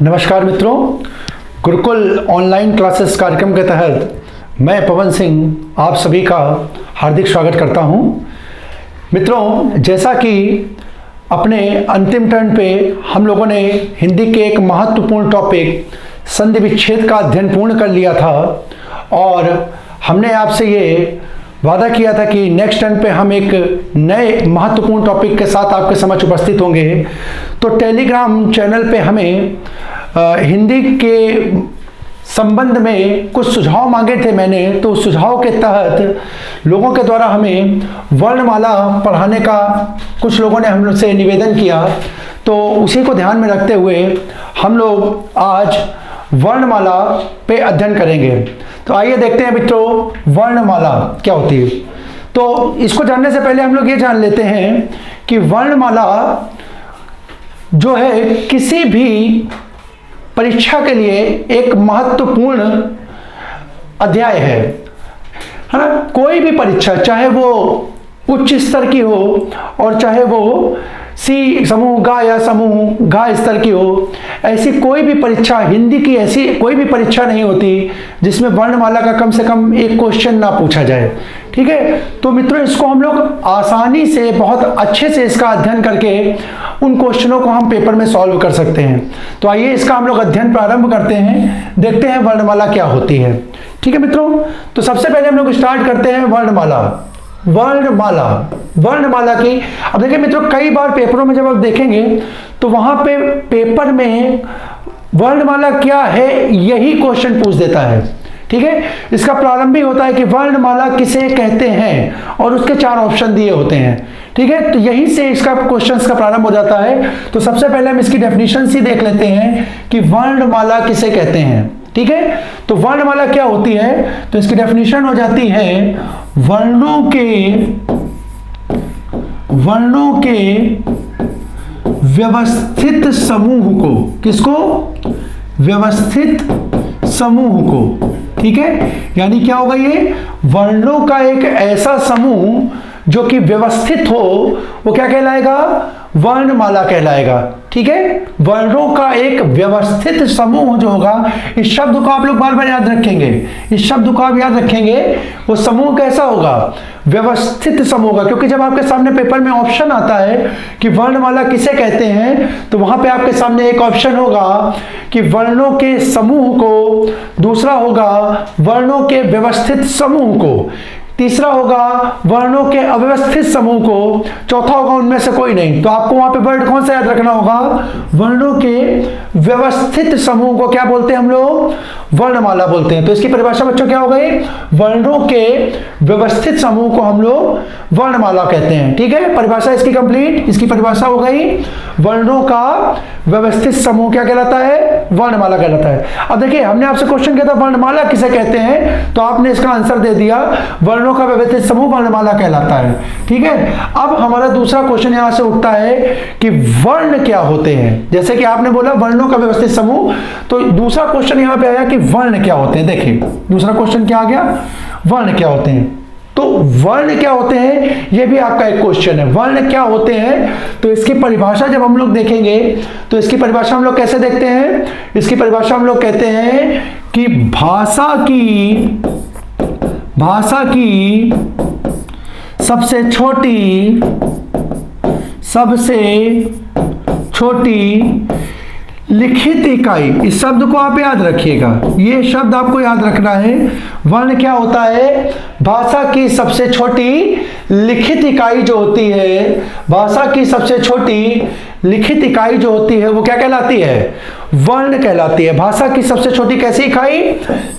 नमस्कार मित्रों, Gurukul online classes कार्यक्रम के तहत मैं पवन सिंह आप सभी का हार्दिक स्वागत करता हूं। मित्रों, जैसा कि अपने अंतिम टर्न पे हम लोगों ने हिंदी के एक महत्वपूर्ण टॉपिक संधि विच्छेद का अध्ययन पूर्ण कर लिया था और हमने आपसे ये वादा किया था कि नेक्स्ट टर्न पे हम एक नए महत्वपूर्ण टॉपिक के साथ आपके समक्ष उपस्थित होंगे। तो टेलीग्राम चैनल पे हमें हिंदी के संबंध में कुछ सुझाव मांगे थे मैंने, तो उस सुझाव के तहत लोगों के द्वारा हमें वर्णमाला पढ़ाने का कुछ लोगों ने हम से निवेदन किया। तो उसी को ध्यान में रखते हुए हम लोग आज वर्णमाला पे अध्ययन करेंगे। तो आइए देखते हैं मित्रों, वर्णमाला क्या होती है। तो इसको जानने से पहले हम लोग ये जान लेते हैं कि वर्णमाला जो है किसी भी परीक्षा के लिए एक महत्वपूर्ण अध्याय है ना। कोई भी परीक्षा, चाहे वो उच्च स्तर की हो और चाहे वो सी समूह गा या समूह घा स्तर की हो, ऐसी कोई भी परीक्षा, हिंदी की ऐसी कोई भी परीक्षा नहीं होती जिसमें वर्णमाला का कम से कम एक क्वेश्चन ना पूछा जाए। ठीक है, तो मित्रों इसको हम लोग आसानी से, बहुत अच्छे से इसका अध्ययन करके उन क्वेश्चनों को हम पेपर में सॉल्व कर सकते हैं। तो आइए इसका हम लोग अध्ययन प्रारंभ करते हैं, देखते हैं वर्णमाला क्या होती है। ठीक है मित्रों, तो सबसे पहले हम लोग स्टार्ट करते हैं वर्णमाला। वर्णमाला की, अब देखिए मित्रों, कई बार पेपरों में जब आप देखेंगे तो वहां पे पेपर में वर्णमाला क्या है यही क्वेश्चन पूछ देता है। ठीक है, इसका प्रारंभ भी होता है कि वर्णमाला किसे कहते हैं और उसके 4 ऑप्शन दिए होते हैं। ठीक है, तो यहीं से इसका क्वेश्चंस का प्रारंभ हो जाता है। तो सबसे पहले हम इसकी डेफिनेशन ही देख लेते हैं कि वर्णमाला किसे कहते हैं। ठीक है, तो वर्णमाला क्या होती है, तो इसकी डेफिनेशन हो जाती है वर्णों के व्यवस्थित समूह को। किसको? व्यवस्थित समूह को। ठीक है, यानी क्या होगा, ये वर्णों का एक ऐसा समूह जो कि व्यवस्थित हो, वो क्या कहलाएगा? वर्णमाला कहलाएगा। ठीक है, वर्णों का एक व्यवस्थित समूह जो होगा, इस शब्द को आप लोग बार बार याद रखेंगे, इस शब्द को आप याद रखेंगे। वो समूह कैसा होगा? व्यवस्थित समूह होगा, क्योंकि जब आपके सामने पेपर में ऑप्शन आता है कि वर्णमाला किसे कहते हैं, तो वहां पे आपके सामने एक ऑप्शन होगा कि वर्णों के समूह को, दूसरा होगा वर्णों के व्यवस्थित समूह को, तीसरा होगा वर्णों के अव्यवस्थित समूह को, चौथा होगा उनमें से कोई नहीं। तो आपको वहां पे वर्ड कौन सा याद रखना होगा? वर्णों के व्यवस्थित समूह को क्या बोलते हैं हम लोग? वर्णमाला बोलते हैं। तो इसकी परिभाषा बच्चों क्या हो गई? वर्णों के व्यवस्थित समूह को हम लोग वर्णमाला कहते हैं। ठीक है, परिभाषा इसकी कंप्लीट। इसकी परिभाषा हो गई वर्णों का व्यवस्थित समूह क्या कहलाता है? वर्णमाला कहलाता है। अब देखिए, हमने आपसे क्वेश्चन किया था वर्णमाला किसे कहते हैं, तो आपने इसका आंसर दे दिया, वर्णों का व्यवस्थित समूह वर्णमाला कहलाता है। ठीक है, अब हमारा दूसरा क्वेश्चन यहां से उठता है कि वर्ण क्या होते हैं। जैसे कि आपने बोला वर्णों का व्यवस्थित समूह, तो दूसरा क्वेश्चन यहां पे आया कि वर्ण क्या होते हैं। देखिए दूसरा क्वेश्चन क्या आ गया? वर्ण क्या होते हैं। तो वर्ण क्या होते हैं, यह भी आपका एक क्वेश्चन है। वर्ण क्या होते हैं, तो इसकी परिभाषा जब हम लोग देखेंगे तो इसकी परिभाषा हम लोग कैसे देखते हैं? इसकी परिभाषा हम लोग कहते हैं कि भाषा की सबसे छोटी लिखित इकाई। इस शब्द को आप याद रखिएगा, ये शब्द आपको याद रखना है। वर्ण क्या होता है? भाषा की सबसे छोटी लिखित इकाई जो होती है, भाषा की सबसे छोटी लिखित इकाई जो होती है वो क्या कहलाती है? वर्ण कहलाती है। भाषा की सबसे छोटी कैसी इकाई?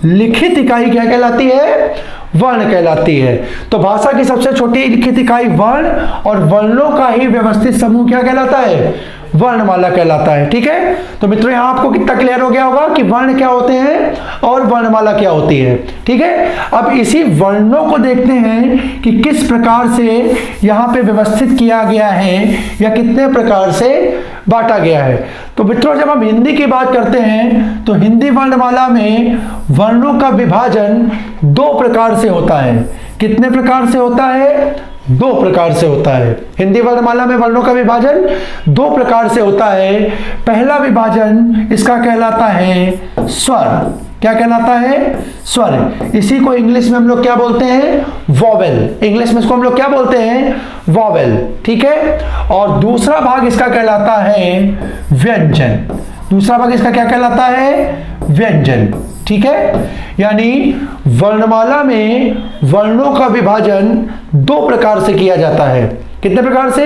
लिखित इकाई क्या कहलाती है? वर्ण कहलाती है। तो भाषा की सबसे छोटी लिखित इकाई वर्ण, और वर्णों का ही व्यवस्थित समूह क्या कहलाता है? वर्णमाला कहलाता है। ठीक है, तो मित्रों यहां आपको कितना क्लियर हो गया होगा कि वर्ण क्या होते हैं और वर्णमाला क्या होती है। ठीक है, अब इसी वर्णों को देखते हैं कि किस प्रकार से यहां पे व्यवस्थित किया गया है या कितने प्रकार से बांटा गया है। तो मित्रों जब हम हिंदी की बात करते हैं तो हिंदी वर्णमाला में वर्णों का विभाजन 2 प्रकार से होता है। कितने प्रकार से होता है? दो प्रकार से होता है। हिंदी वर्णमाला में वर्णों का विभाजन दो प्रकार से होता है। पहला विभाजन इसका कहलाता है स्वर। क्या कहलाता है? स्वर। इसी को इंग्लिश में हम लोग क्या बोलते हैं? वॉवेल। इंग्लिश में इसको हम लोग क्या बोलते हैं? वॉवेल। ठीक है। और दूसरा भाग इसका कहलाता है व्यंजन। दूसरा भाग इसका क्या कहलाता है? व्यंजन। ठीक है। यानी वर्णमाला में वर्णों का विभाजन दो प्रकार से किया जाता है। कितने प्रकार से?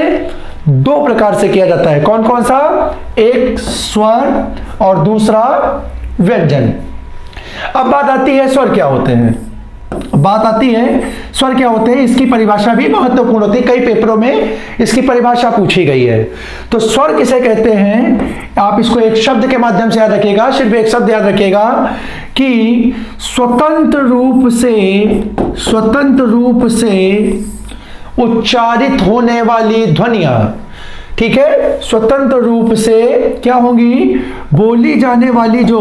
दो प्रकार से किया जाता है। कौन कौन सा? एक स्वर और दूसरा व्यंजन। अब बात आती है स्वर क्या होते हैं। बात आती है स्वर क्या होते हैं। इसकी परिभाषा भी महत्वपूर्ण होती है। कई पेपरों में इसकी परिभाषा पूछी गई है। तो स्वर किसे कहते हैं? आप इसको एक शब्द के माध्यम से याद रखिएगा। सिर्फ एक शब्द याद रखिएगा कि स्वतंत्र रूप से उच्चारित होने वाली ध्वनियां। ठीक है। स्वतंत्र रूप से क्या होगी? बोली जाने वाली जो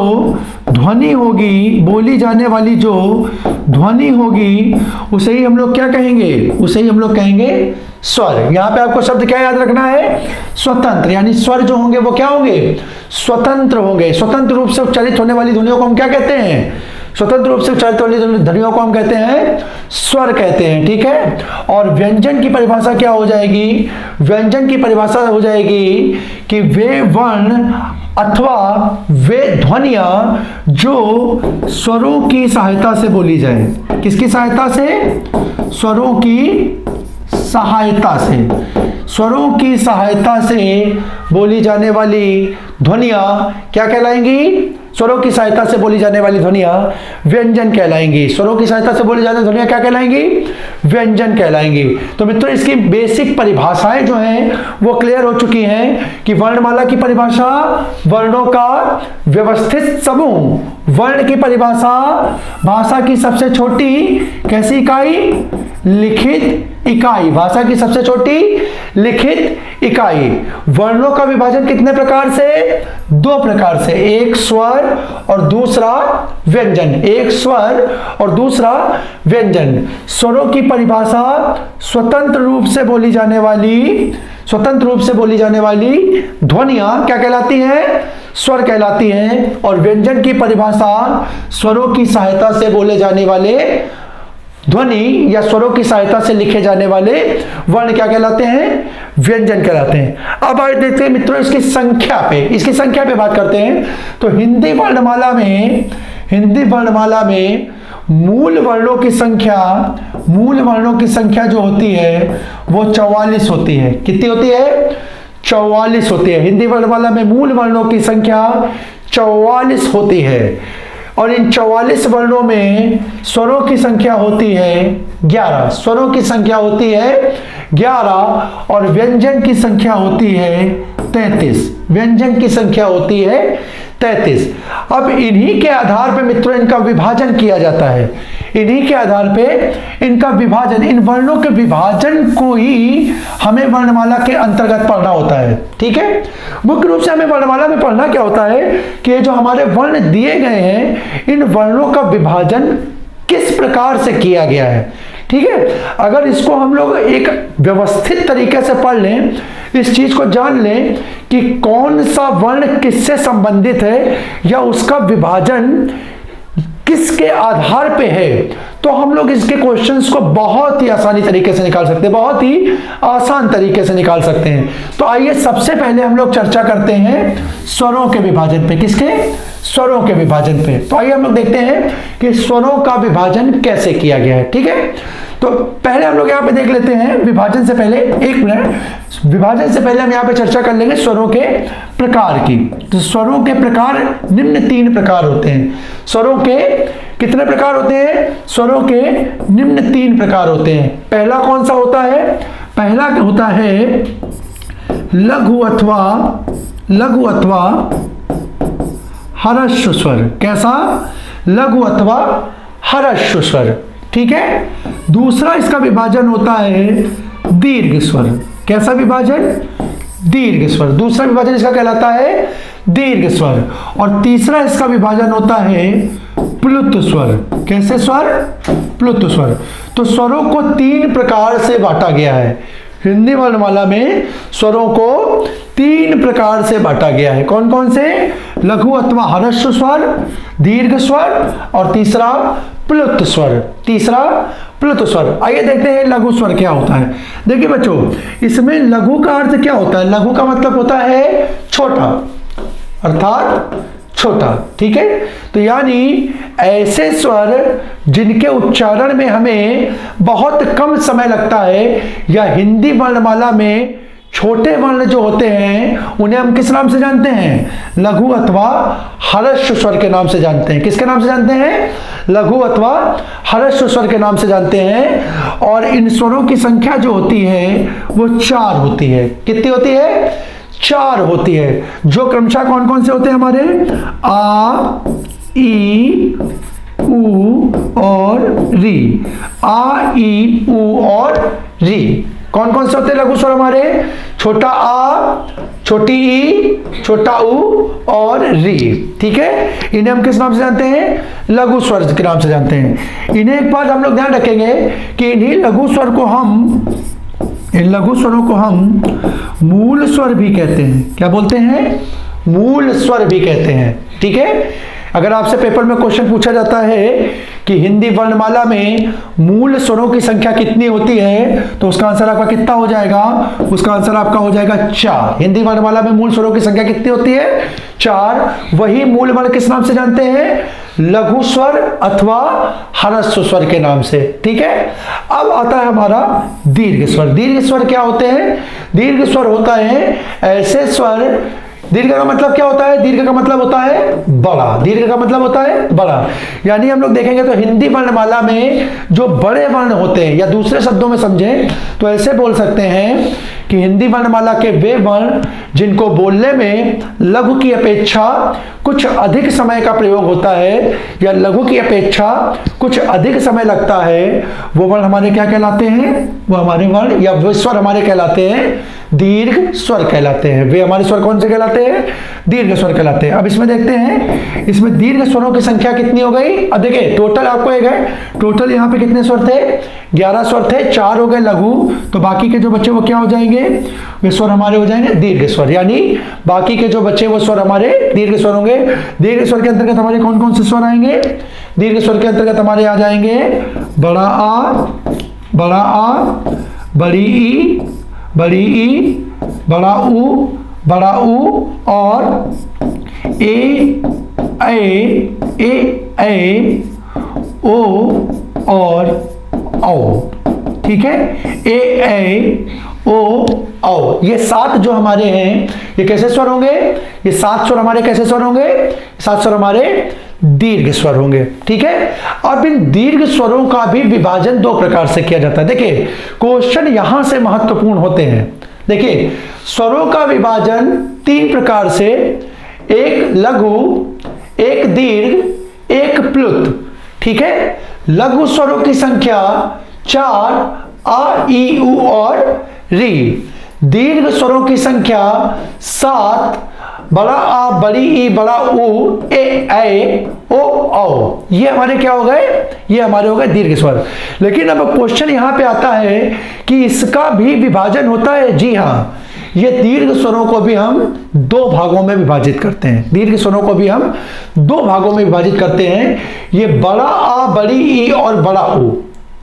ध्वनि होगी, बोली जाने वाली जो ध्वनि होगी, उसे ही हम लोग क्या कहेंगे? उसे ही हम लोग कहेंगे स्वर। यहां पे आपको शब्द क्या याद रखना है? स्वतंत्र। यानी स्वर जो होंगे वो क्या होंगे? स्वतंत्र होंगे। स्वतंत्र रूप से उच्चारित होने वाली ध्वनियों को हम क्या कहते हैं? स्वतंत्र रूप से उच्चारित वाली ध्वनियों को हम कहते हैं स्वर कहते हैं। ठीक है। और व्यंजन की परिभाषा क्या हो जाएगी? व्यंजन की परिभाषा हो जाएगी कि वे वर्ण अथवा वे ध्वनियां जो स्वरों की सहायता से बोली जाए। किसकी सहायता से? स्वरों की सहायता से। स्वरों की सहायता से बोली जाने वाली ध्वनियां क्या कहलाएंगी? स्वरों की सहायता से बोली जाने वाली ध्वनियां व्यंजन कहलाएंगी। स्वरों की सहायता से बोली जाने वाली ध्वनियां क्या कहलाएंगी? व्यंजन कहलाएंगी। तो मित्रों इसकी बेसिक परिभाषाएं जो हैं वो क्लियर हो चुकी हैं कि वर्णमाला की परिभाषा वर्णों का व्यवस्थित समूह। वर्ण की परिभाषा भाषा की सबसे छोटी कैसी इकाई? लिखित इकाई। भाषा की सबसे छोटी लिखित इकाई। वर्णों का विभाजन कितने प्रकार से? दो प्रकार से। एक स्वर और दूसरा व्यंजन। एक स्वर और दूसरा व्यंजन। स्वरों की परिभाषा स्वतंत्र रूप से बोली जाने वाली ध्वनियां क्या कहलाती हैं? स्वर कहलाती हैं। और व्यंजन की परिभाषा स्वरों की सहायता से बोले जाने वाले ध्वनि या स्वरों की सहायता से लिखे जाने वाले वर्ण क्या कहलाते हैं? व्यंजन कहलाते हैं। अब आइए देखते हैं मित्रों इसकी संख्या पे बात करते हैं। तो हिंदी वर्णमाला में मूल वर्णों की संख्या जो होती है वो 44 होती है। कितनी होती है? 44 होती है। हिंदी वर्णमाला में मूल वर्णों की संख्या 44 होती है। और इन 44 वर्णों में स्वरों की संख्या होती है 11। स्वरों की संख्या होती है 11 और व्यंजन की संख्या होती है 33। व्यंजन की संख्या होती है 33। अब इन्हीं के आधार पर मित्रों इनका विभाजन किया जाता है। इन्हीं के आधार पे इनका विभाजन, इन वर्णों के विभाजन को ही हमें वर्णमाला के अंतर्गत पढ़ना होता है। ठीक है। मुख्य रूप से हमें वर्णमाला में पढ़ना क्या होता है कि जो हमारे वर्ण दिए गए हैं इन वर्णों का विभाजन किस प्रकार से किया गया है। ठीक है। अगर इसको हम लोग एक व्यवस्थित तरीके से पढ़ लें, इस चीज को जान लें कि कौन सा वर्ण किससे संबंधित है या उसका विभाजन किसके आधार पे है, तो हम लोग इसके क्वेश्चंस को बहुत ही आसानी तरीके से निकाल सकते हैं, बहुत ही आसान तरीके से निकाल सकते हैं। तो आइए सबसे पहले हम लोग चर्चा करते हैं स्वरों के विभाजन पे। किसके? स्वरों के विभाजन पे। तो आइए हम लोग देखते हैं कि स्वरों का विभाजन कैसे किया गया है। ठीक है। तो पहले हम लोग यहाँ पे देख लेते हैं विभाजन से पहले, एक मिनट, विभाजन से पहले हम यहाँ पे चर्चा कर लेंगे स्वरों के प्रकार की। तो स्वरों के प्रकार निम्न 3 प्रकार होते हैं। स्वरों के कितने प्रकार होते हैं? स्वरों के निम्न 3 प्रकार होते हैं। पहला कौन सा होता है? पहला होता है लघु अथवा हर्ष स्वर। कैसा? लघु अथवा हर्ष स्वर। ठीक है। दूसरा इसका विभाजन होता है दीर्घ स्वर। कैसा विभाजन? दीर्घ स्वर। दूसरा विभाजन इसका कहलाता है दीर्घ स्वर। और तीसरा इसका विभाजन होता है प्लुत स्वर। कैसे स्वर? प्लुत स्वर। तो स्वरों को 3 प्रकार से बांटा गया है। हिंदी वर्णमाला में स्वरों को 3 प्रकार से बांटा गया है। कौन कौन से? लघु अथवा ह्रस्व स्वर, दीर्घ स्वर और तीसरा प्लुत स्वर। तीसरा प्लुत स्वर। आइए देखते हैं लघु स्वर क्या होता है। देखिए बच्चों, इसमें लघु का अर्थ क्या होता है? लघु का मतलब होता है छोटा, अर्थात छोटा। ठीक है, तो यानी ऐसे स्वर जिनके उच्चारण में हमें बहुत कम समय लगता है, या हिंदी वर्णमाला में छोटे वर्ण जो होते हैं उन्हें हम किस नाम से जानते हैं? लघु अथवा ह्रस्व स्वर के नाम से जानते हैं। किसके नाम से जानते हैं? लघु अथवा ह्रस्व स्वर के नाम से जानते हैं। और इन स्वरों की संख्या जो होती है वो 4 होती है। कितनी होती है? 4 होती है। जो क्रमशः कौन कौन से होते हैं हमारे? आ, ई, उ और री। आ, ई, उ और री। कौन कौन से होते हैं लघु स्वर हमारे? छोटा आ, छोटी ई, छोटा उ और री। ठीक है, इन्हें हम किस नाम से जानते हैं? लघु स्वर के नाम से जानते हैं। इन्हें एक बात हम लोग ध्यान रखेंगे कि इन लघु स्वरों को हम मूल स्वर भी कहते हैं। क्या बोलते हैं? मूल स्वर भी कहते हैं। ठीक है, अगर आपसे पेपर में क्वेश्चन पूछा जाता है कि हिंदी वर्णमाला में मूल स्वरों की संख्या कितनी होती है, तो उसका आंसर आपका कितना हो जाएगा? उसका आंसर आपका हो जाएगा 4। हिंदी वर्णमाला में मूल स्वरों की संख्या कितनी होती है? 4। वही मूल वर्ण किस नाम से जानते हैं? लघु स्वर अथवा ह्रस्व स्वर के नाम से। ठीक है, अब आता है हमारा दीर्घ स्वर। दीर्घ स्वर क्या होते हैं? दीर्घ स्वर होता है ऐसे स्वर। दीर्घ का मतलब क्या होता है? दीर्घ का मतलब होता है बड़ा। दीर्घ का मतलब होता है बड़ा। यानी हम लोग देखेंगे तो हिंदी वर्णमाला में जो बड़े वर्ण होते हैं, या दूसरे शब्दों में समझें तो ऐसे बोल सकते हैं कि हिंदी वर्णमाला के वे वर्ण जिनको बोलने में लघु की अपेक्षा कुछ अधिक समय का प्रयोग होता है, या लघु की अपेक्षा कुछ अधिक समय लगता है, वो वर्ण हमारे क्या कहलाते हैं? वो हमारे वर्ण या वे स्वर हमारे कहलाते हैं दीर्घ स्वर कहलाते हैं। वे हमारे स्वर कौन से कहलाते हैं? दीर्घ स्वर कहलाते हैं। अब इसमें देखते हैं, इसमें दीर्घ स्वरों की संख्या कितनी हो गई? अब देखिए टोटल आपको एक है, टोटल यहाँ पे कितने स्वर थे? 11 स्वर थे। 4 हो गए लघु, तो बाकी के जो बच्चे वो क्या हो जाएंगे? वे स्वर हमारे हो जाएंगे दीर्घ स्वर। यानी बाकी के जो बच्चे वो स्वर हमारे दीर्घ स्वर होंगे। दीर्घ स्वर के अंतर्गत हमारे कौन कौन से स्वर आएंगे? दीर्घ स्वर के अंतर्गत हमारे आ जाएंगे बड़ा आ, बड़ा आ, बड़ी ई, बड़ी ई, बड़ा उ और ए, ओ और औ। ठीक है, ए, ओ, औ। ये 7 जो हमारे हैं ये कैसे स्वर होंगे? ये 7 स्वर हमारे कैसे स्वर होंगे? 7 स्वर हमारे दीर्घ स्वर होंगे। ठीक है, अब इन दीर्घ स्वरों का भी विभाजन 2 प्रकार से किया जाता है। देखिए क्वेश्चन यहां से महत्वपूर्ण होते हैं। देखिए स्वरों का विभाजन 3 प्रकार से, एक लघु, एक दीर्घ, एक प्लुत। ठीक है, लघु स्वरों की संख्या 4, आ, ई, उ और री। दीर्घ स्वरों की संख्या 7, बड़ा आ, बड़ी ई, बड़ा उ, ए, ओ, औ। ये हमारे क्या हो गए? ये हमारे हो गए दीर्घ स्वर। लेकिन अब क्वेश्चन यहां पे आता है कि इसका भी विभाजन होता है। जी हाँ, ये दीर्घ स्वरों को भी हम 2 भागों में विभाजित करते हैं। दीर्घ स्वरों को भी हम 2 भागों में विभाजित करते हैं। ये बड़ा आ, बड़ी ई और बड़ा उ।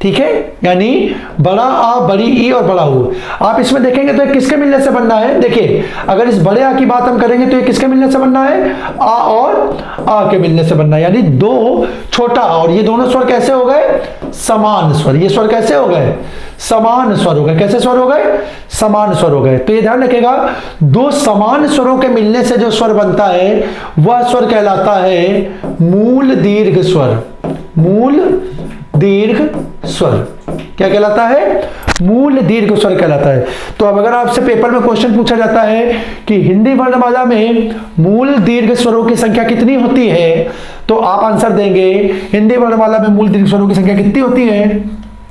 ठीक है, यानी बड़ा आ, बड़ी ई और बड़ा उ। आप इसमें देखेंगे तो ये किसके मिलने से बनना है? देखिए अगर इस बड़े आ की बात हम करेंगे तो ये किसके मिलने से बनना है? आ और आ के मिलने से बनना है। यानी 2 छोटा आ, और ये दोनों स्वर कैसे हो गए? समान स्वर। ये स्वर कैसे हो गए? समान स्वर हो गए। कैसे स्वर हो गए? समान स्वर हो गए। तो ये ध्यान रखिएगा, 2 समान स्वरों के मिलने से जो स्वर बनता है वह स्वर कहलाता है मूल दीर्घ स्वर। मूल दीर्घ स्वर क्या कहलाता है? मूल दीर्घ स्वर कहलाता है। तो अब अगर आपसे पेपर में क्वेश्चन पूछा जाता है कि हिंदी वर्णमाला में मूल दीर्घ स्वरों की संख्या कितनी होती है, तो आप आंसर देंगे हिंदी वर्णमाला में मूल दीर्घ स्वरों की संख्या कितनी होती है?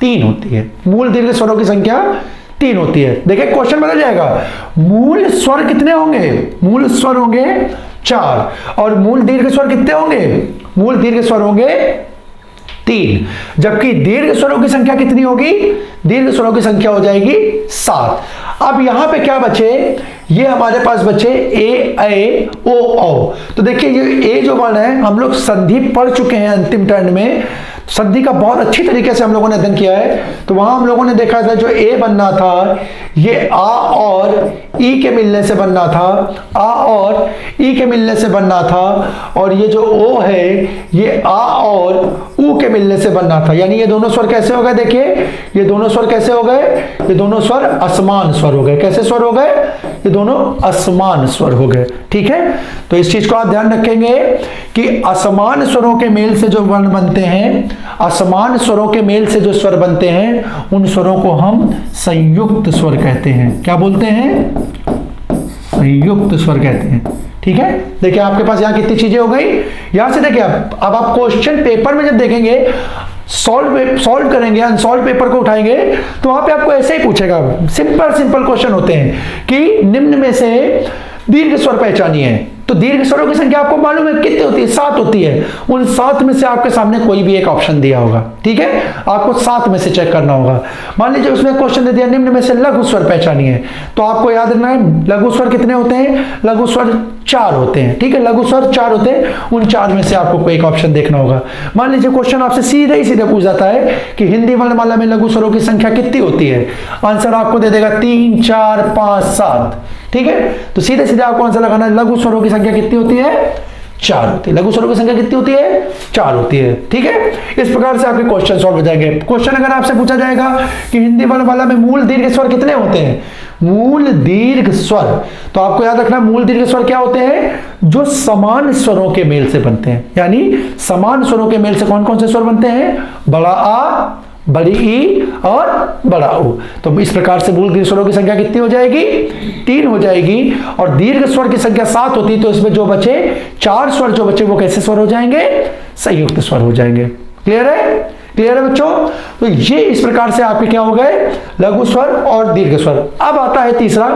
3 होती है। मूल दीर्घ स्वरों की संख्या 3 होती है। देखिए क्वेश्चन बदल जाएगा, मूल स्वर कितने होंगे? मूल स्वर होंगे 4 और मूल दीर्घ स्वर कितने होंगे? मूल दीर्घ स्वर होंगे 3, जबकि दीर्घ स्वरों की संख्या कितनी होगी? दीर्घ स्वरों की संख्या हो जाएगी 7। अब यहां पे क्या बचे? ये हमारे पास बचे ए ओ औ। तो देखिए ये ए जो वर्ण है, हम लोग संधि पढ़ चुके हैं अंतिम टर्न में, संधि का बहुत अच्छी तरीके से हम लोगों ने अध्ययन किया है। तो वहां हम लोगों ने देखा था जो ए बनना था ये आ और ई के मिलने से बनना था, आ और ई के मिलने से बनना था, और ये जो ओ है ये आ और ऊ के मिलने से बनना था। यानी ये दोनों स्वर कैसे हो गए? देखिए ये दोनों स्वर कैसे हो गए? ये दोनों स्वर असमान स्वर हो गए। कैसे स्वर हो गए? ये दोनों असमान स्वर हो गए। ठीक है, तो इस चीज को आप ध्यान रखेंगे कि असमान स्वरों के मेल से जो वर्ण बनते हैं, असमान स्वरों के मेल से जो स्वर बनते हैं, उन स्वरों को हम संयुक्त स्वर कहते हैं। क्या बोलते हैं? संयुक्त स्वर कहते हैं। ठीक है, देखिए आपके पास यहां कितनी चीजें हो गई। यहां से देखिए अब आप क्वेश्चन पेपर में जब देखेंगे, सॉल्व करेंगे, अनसॉल्व पेपर को उठाएंगे, तो वहां पे आपको ऐसे ही पूछेगा। सिंपल क्वेश्चन होते हैं कि निम्न में से दीर्घ स्वर पहचानिए। तो दीर्घ स्वरों की संख्या आपको मालूम है कितनी होती है? 7 होती है। उन 7 में से आपके सामने कोई भी एक ऑप्शन दिया होगा। ठीक है, आपको 7 में से चेक करना होगा। मान लीजिए उसने क्वेश्चन दे दिया निम्न में से लघु स्वर पहचानिए, तो आपको याद रखना है लघु स्वर कितने होते हैं? लघु स्वर 4 होते हैं। ठीक है, लघु स्वर 4 होते हैं। उन 4 में से आपको कोई एक ऑप्शन देखना होगा। मान लीजिए क्वेश्चन आपसे सीधे पूछ जाता है कि हिंदी वर्णमाला में लघु स्वरों की संख्या कितनी होती है? आंसर आपको दे देगा 3, 4, 5, 7। ठीक है, तो सीधे आपको आंसर लगाना है लघु स्वरों की संख्या कितनी होती है? 4 होती है। लघु स्वरों की संख्या कितनी होती है? 4 होती है। ठीक है, इस प्रकार से आपके क्वेश्चन सॉल्व हो जाएंगे। क्वेश्चन अगर आपसे पूछा जाएगा कि हिंदी वर्णमाला में मूल दीर्घ स्वर कितने होते हैं? मूल दीर्घ स्वर, तो आपको याद रखना मूल दीर्घ स्वर क्या होते हैं? जो समान स्वरों के मेल से बनते हैं। यानी समान स्वरों के मेल से कौन कौन से स्वर बनते हैं? बड़ा आ, बड़ी ई और बड़ा ऊ। तो इस प्रकार से मूल दीर्घ स्वरों की संख्या कितनी हो जाएगी? 3 हो जाएगी। और दीर्घ स्वर की संख्या 7 होती, तो इसमें जो बचे 4 स्वर जो बचे वो कैसे स्वर हो जाएंगे? संयुक्त स्वर हो जाएंगे। क्लियर है? क्लियर है बच्चों? तो ये इस प्रकार से आपके क्या हो गए? लघु स्वर और दीर्घ स्वर। अब आता है तीसरा,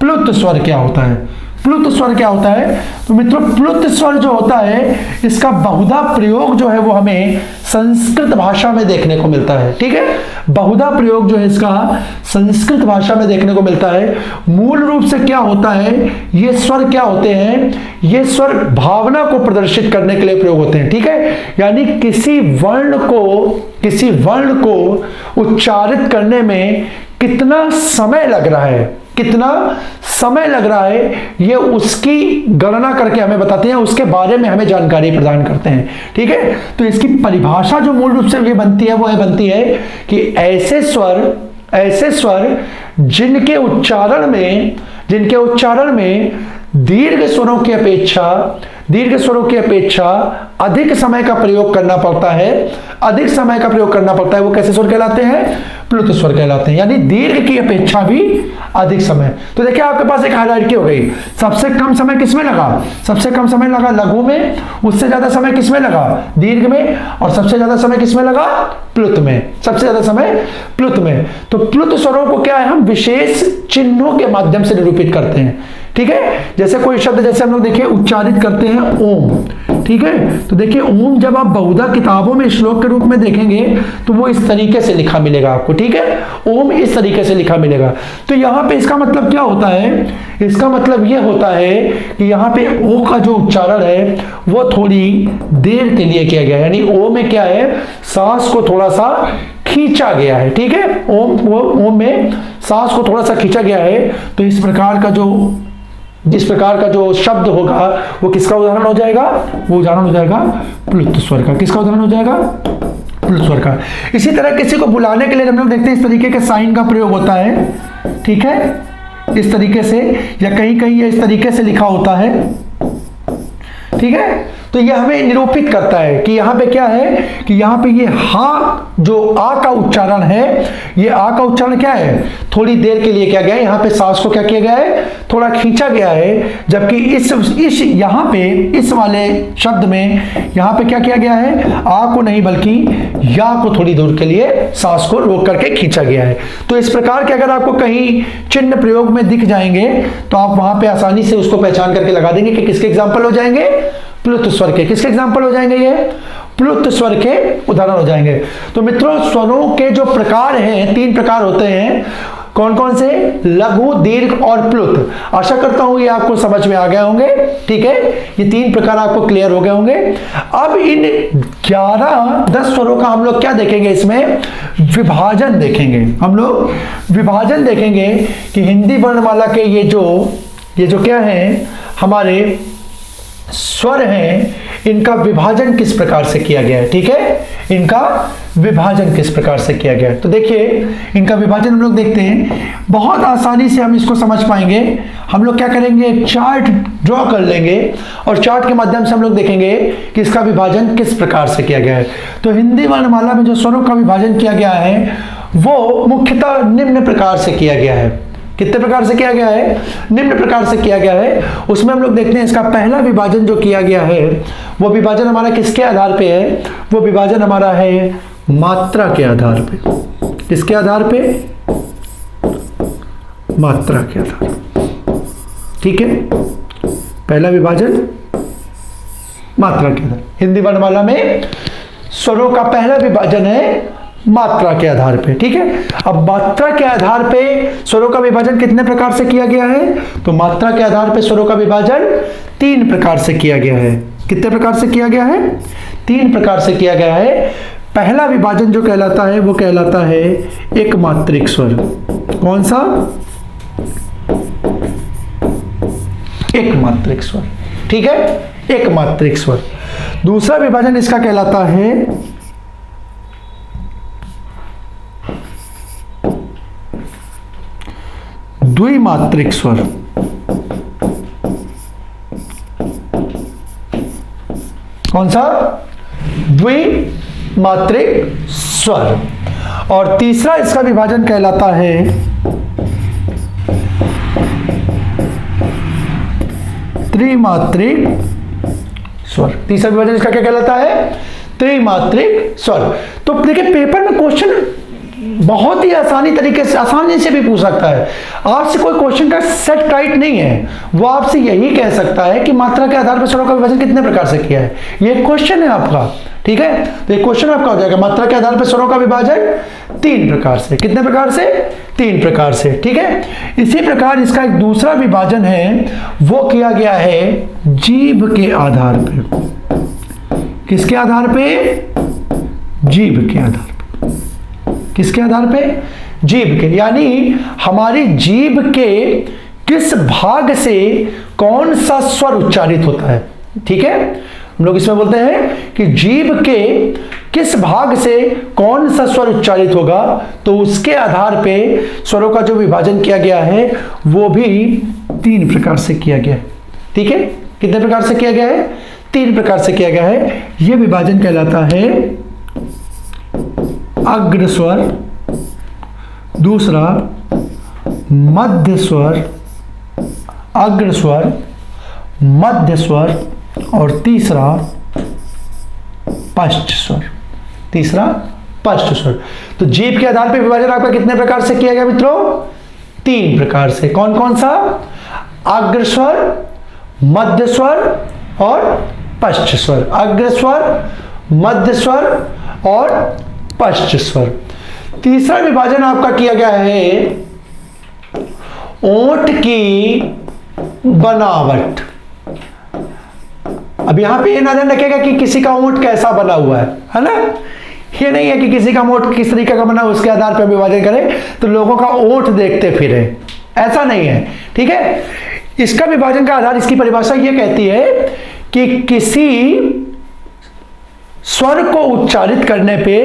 प्लुत स्वर क्या होता है? प्लुत स्वर क्या होता है? तो मित्रों प्लुत स्वर जो होता है, इसका बहुधा प्रयोग जो है वो हमें संस्कृत भाषा में देखने को मिलता है। ठीक है, बहुधा प्रयोग जो है इसका संस्कृत भाषा में देखने को मिलता है। मूल रूप से क्या होता है? ये स्वर क्या होते हैं? ये स्वर भावना को प्रदर्शित करने के लिए प्रयोग होते हैं। ठीक है, यानी किसी वर्ण को उच्चारित करने में कितना समय लग रहा है, ये उसकी गणना करके हमें बताते हैं, उसके बारे में हमें जानकारी प्रदान करते हैं। ठीक है, तो इसकी परिभाषा जो मूल रूप से ये बनती है वो बनती है कि ऐसे स्वर जिनके उच्चारण में दीर्घ स्वरों की अपेक्षा अधिक समय का प्रयोग करना पड़ता है, वो कैसे स्वर कहलाते हैं? प्लुत स्वर कहलाते हैं। यानी दीर्घ की अपेक्षा भी अधिक समय। तो देखिए आपके पास एक हायरार्की हो गई। सबसे कम समय किसमें लगा? सबसे कम समय लगा लघु में, उससे ज्यादा समय किसमें लगा? दीर्घ में, और सबसे ज्यादा समय किसमें लगा? प्लुत में। सबसे ज्यादा समय प्लुत में। तो प्लुत स्वरों को क्या है? हम विशेष चिन्हों के माध्यम से निरूपित करते हैं। ठीक है, जैसे कोई शब्द जैसे हम लोग देखिए उच्चारित करते हैं ओम। ठीक है, तो देखिए ओम जब आप बहुधा किताबों में श्लोक के रूप में देखेंगे तो वो इस तरीके से लिखा मिलेगा आपको। ठीक है, ओम इस तरीके से लिखा मिलेगा। तो यहाँ पे इसका मतलब क्या होता है? इसका मतलब ये होता है कि यहाँ पे ओ का जो उच्चारण है वो थोड़ी देर के लिए किया गया है। यानी ओ में क्या है? सांस को थोड़ा सा खींचा गया है। ठीक है, ओम में सांस को थोड़ा सा खींचा गया है। तो इस प्रकार का जो शब्द होगा वो किसका उदाहरण हो जाएगा? वो उदाहरण हो जाएगा प्लुत स्वर का। किसका उदाहरण हो जाएगा? प्लुत स्वर का। इसी तरह किसी को बुलाने के लिए हम लोग देखते हैं इस तरीके के साइन का प्रयोग होता है। ठीक है, इस तरीके से, या कहीं कहीं इस तरीके से लिखा होता है। ठीक है, तो यह हमें निरूपित करता है कि यहाँ पे क्या है कि यहाँ पे ये हा जो आ का उच्चारण है, ये आ का उच्चारण क्या है? थोड़ी देर के लिए किया गया है। यहाँ पे सांस को क्या किया गया है? थोड़ा खींचा गया है। जबकि इस यहाँ पे इस वाले शब्द में यहाँ पे क्या किया गया है? आ को नहीं बल्कि या को थोड़ी दूर के लिए सांस को रोक करके खींचा गया है। तो इस प्रकार के अगर आपको कहीं चिन्ह प्रयोग में दिख जाएंगे तो आप वहां पे आसानी से उसको पहचान करके लगा देंगे कि किसके एग्जाम्पल हो जाएंगे? प्लुत स्वर के। किसके एग्जाम्पल हो जाएंगे ये? प्लुत स्वर के उदाहरण हो जाएंगे। तो मित्रों स्वरों के जो प्रकार हैं, 3 प्रकार होते हैं। कौन कौन से? लघु, दीर्घ और प्लुत। आशा करता हूं ये आपको समझ में आ गए होंगे। ठीक है, ये 3 प्रकार आपको क्लियर हो गए होंगे। अब इन 10 स्वरों का हम लोग क्या देखेंगे? इसमें विभाजन देखेंगे। हम लोग विभाजन देखेंगे कि हिंदी वर्णमाला के ये जो क्या है हमारे स्वर हैं, इनका विभाजन किस प्रकार से किया गया है। ठीक है, इनका विभाजन किस प्रकार से किया गया है। तो देखिए इनका विभाजन हम लोग देखते हैं, बहुत आसानी से हम इसको समझ पाएंगे। हम लोग क्या करेंगे? एक चार्ट ड्रॉ कर लेंगे और चार्ट के माध्यम से हम लोग देखेंगे कि इसका विभाजन किस प्रकार से किया गया है। तो हिंदी वर्णमाला में जो स्वरों का विभाजन किया गया है वो मुख्यतः निम्न प्रकार से किया गया है। कितने प्रकार से किया गया है? निम्न प्रकार से किया गया है। उसमें हम लोग देखते हैं इसका पहला विभाजन जो किया गया है वो विभाजन हमारा किसके आधार पे है? वो विभाजन हमारा है मात्रा के आधार पे। किसके आधार पे? मात्रा के आधार। ठीक है, पहला विभाजन मात्रा के आधार। हिंदी वर्णमाला में स्वरों का पहला विभाजन है मात्रा के आधार पे। ठीक है, अब मात्रा के आधार पे स्वरों का विभाजन कितने प्रकार से किया गया है? तो मात्रा के आधार पे स्वरों का विभाजन 3 प्रकार से किया गया है। कितने प्रकार से किया गया है? 3 प्रकार से किया गया है। पहला विभाजन जो कहलाता है वो कहलाता है एक मात्रिक स्वर। कौन सा? एक मात्रिक स्वर। ठीक है, एक मात्रिक स्वर। दूसरा विभाजन इसका कहलाता है द्विमात्रिक स्वर। कौन सा? द्विमात्रिक स्वर। और तीसरा इसका विभाजन कहलाता है त्रिमात्रिक स्वर। तीसरा विभाजन इसका क्या कहलाता है? त्रिमात्रिक स्वर। तो देखिए पेपर में क्वेश्चन बहुत ही आसानी से भी पूछ सकता है। आपसे कोई क्वेश्चन का सेट टाइट नहीं है, वो आपसे यही कह सकता है कि मात्रा के आधार पर स्वरों का विभाजन कितने प्रकार से किया है। ये क्वेश्चन है आपका। ठीक है, तो ये क्वेश्चन आपका हो जाएगा मात्रा के आधार पर स्वरों का विभाजन 3 प्रकार से। कितने प्रकार से? 3 प्रकार से। ठीक है, इसी प्रकार इसका एक दूसरा विभाजन है वो किया गया है जीभ के आधार पे। किसके आधार पे? जीभ के आधार पे। किसके आधार पे? जीभ के। यानी हमारी जीभ के किस भाग से कौन सा स्वर उच्चारित होता है। ठीक है, हम लोग इसमें बोलते हैं कि जीभ के किस भाग से कौन सा स्वर उच्चारित होगा, तो उसके आधार पे स्वरों का जो विभाजन किया गया है वो भी 3 प्रकार से किया गया है। ठीक है, कितने प्रकार से किया गया है? 3 प्रकार से किया गया है। यह विभाजन कहलाता है अग्र स्वर, दूसरा मध्य स्वर, अग्र स्वर, मध्य स्वर और तीसरा पश्च स्वर। तीसरा पश्च स्वर। तो जीभ के आधार पर विभाजन आपका कितने प्रकार से किया गया मित्रों? 3 प्रकार से। कौन कौन सा? अग्र स्वर, मध्य स्वर और पश्च स्वर। अग्र स्वर, मध्य स्वर और पश्च स्वर। तीसरा विभाजन आपका किया गया है ओंठ की बनावट। अब यहां पे ये ना ध्यान रखेगा कि किसी का ओंठ कैसा बना हुआ है ना। ये नहीं है कि किसी का ओंठ किस तरीके का बना उसके आधार पर विभाजन करें तो लोगों का ओंठ देखते फिरे, ऐसा नहीं है। ठीक है, इसका विभाजन का आधार, इसकी परिभाषा ये कहती है कि किसी स्वर को उच्चारित करने पे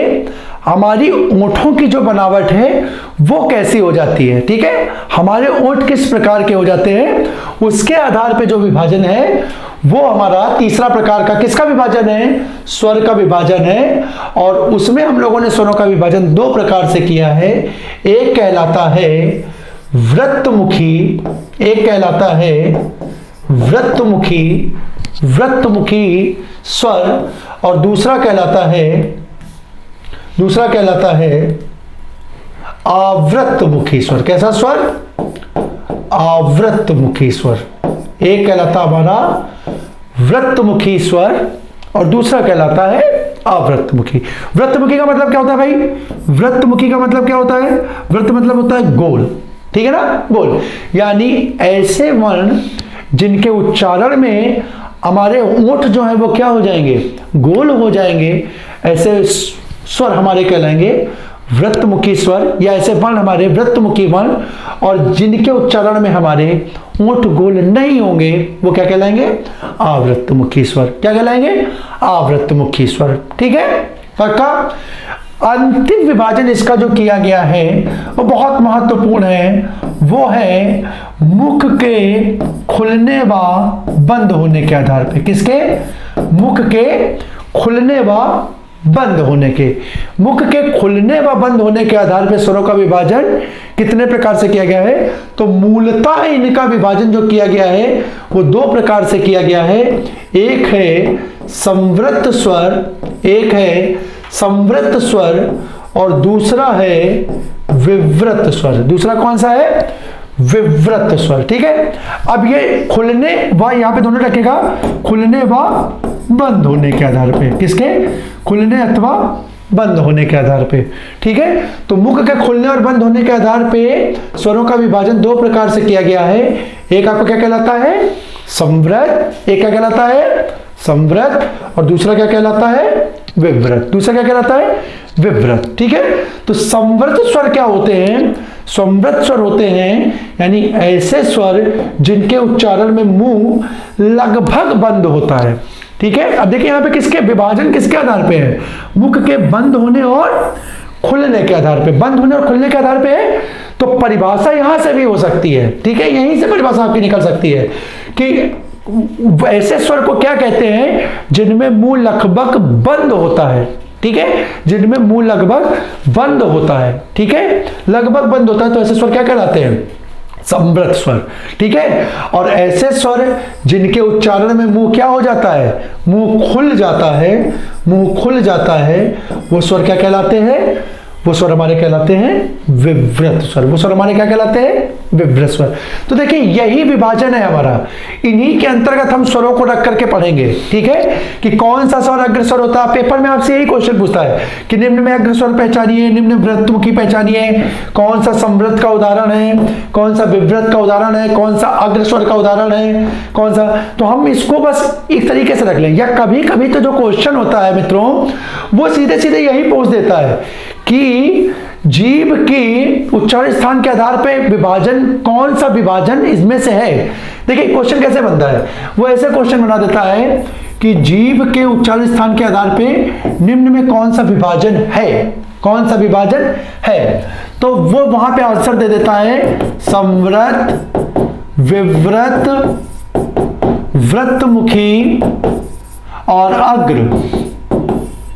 हमारी ओंठों की जो बनावट है वो कैसी हो जाती है। ठीक है, हमारे ओंठ किस प्रकार के हो जाते हैं उसके आधार पे जो विभाजन है वो हमारा तीसरा प्रकार का किसका विभाजन है? स्वर का विभाजन है। और उसमें हम लोगों ने स्वरों का विभाजन 2 प्रकार से किया है। एक कहलाता है वृत्तमुखी, एक कहलाता है वृत्तमुखी स्वर और दूसरा कहलाता है आवृत्तमुखी स्वर। कैसा स्वर? आवृत्तमुखी स्वर। एक कहलाता हमारा वृत्तमुखी स्वर और दूसरा कहलाता है अवृत्तमुखी। वृत्तमुखी का मतलब क्या होता है भाई? वृत्तमुखी का मतलब क्या होता है? वृत्त मतलब होता है गोल, ठीक है ना, गोल। यानी ऐसे वर्ण जिनके उच्चारण में हमारे ओंठ जो है वो क्या हो जाएंगे? गोल हो जाएंगे, ऐसे स्वर हमारे कहलाएंगे वृत्तमुखी स्वर, या ऐसे वर्ण हमारे वृत्तमुखी वर्ण, और जिनके उच्चारण में हमारे ओंठ गोल नहीं होंगे वो क्या कहलाएंगे? आवृत्तमुखी स्वर। क्या कहलाएंगे? आवृत्तमुखी स्वर, ठीक है। पक्का? अंतिम विभाजन इसका जो किया गया है वो बहुत महत्वपूर्ण है, वो है मुख के खुलने व बंद होने के आधार पे। किसके? मुख के खुलने व बंद होने के। मुख के खुलने व बंद होने के आधार पर स्वरों का विभाजन कितने प्रकार से किया गया है? तो मूलतः इनका विभाजन जो किया गया है वो दो प्रकार से किया गया है। एक है संवृत्त स्वर, एक है संवृत्त स्वर, और दूसरा है विवृत स्वर। दूसरा कौन सा है? विवृत स्वर, ठीक है। अब ये खुलने व यहां पे दोनों रखेगा, खुलने व बंद होने के आधार पे। किसके? खुलने अथवा बंद होने के आधार पे, ठीक है। तो मुख के खुलने और बंद होने के आधार पे स्वरों का विभाजन दो प्रकार से किया गया है। एक आपको क्या कहलाता है? संवृत। एक क्या कहलाता है? संवृत, और दूसरा क्या कहलाता है? विवृत। दूसरा क्या कहलाता है? विवृत, ठीक है। तो संवृत स्वर क्या होते हैं? संवृत स्वर होते हैं यानी ऐसे स्वर जिनके उच्चारण में मुंह लगभग बंद होता है, ठीक है। अब देखिए यहाँ पे किसके विभाजन किसके आधार पे है? मुख के बंद होने और खुलने के आधार पे। बंद होने और खुलने के आधार पे है, तो परिभाषा यहां से भी हो सकती है, ठीक है। यहीं से परिभाषा आपकी निकल सकती है कि ऐसे स्वर को क्या कहते हैं? जिनमें मुंह लगभग बंद होता है, ठीक है। जिनमें मुंह लगभग बंद होता है, ठीक है, लगभग बंद होता है, तो ऐसे स्वर क्या कहलाते हैं? संवृत स्वर, ठीक है। और ऐसे स्वर जिनके उच्चारण में मुंह क्या हो जाता है? मुंह खुल जाता है, मुंह खुल जाता है, वो स्वर क्या कहलाते हैं? वो स्वर हमारे कहलाते हैं विवृत स्वर। वो स्वर हमारे क्या कहलाते हैं? विवृत स्वर। तो देखिए यही विभाजन है हमारा, इन्हीं के अंतर्गत हम स्वरों को रख करके पढ़ेंगे, ठीक है, कि कौन सा स्वर अग्र स्वर होता है। पेपर में आपसे यही क्वेश्चन पूछता है कि निम्न में अग्र स्वर पहचानिए, निम्न वृत्तमुखी पहचानिए, कौन सा संवृत का उदाहरण है, कौन सा विवृत का उदाहरण है, कौन सा अग्र स्वर का उदाहरण है, कौन सा। तो हम इसको बस इस तरीके से रख लें। या कभी कभी तो जो क्वेश्चन होता है मित्रों वो सीधे सीधे यही पूछ देता है कि जीभ की उच्चारण स्थान के आधार पे विभाजन, कौन सा विभाजन इसमें से है। देखिए क्वेश्चन कैसे बनता है, वो ऐसे क्वेश्चन बना देता है कि जीभ के उच्चारण स्थान के आधार पे निम्न में कौन सा विभाजन है, कौन सा विभाजन है। तो वो वहां पे आंसर दे देता है संवृत, विवृत, वृत्तमुखी और अग्र,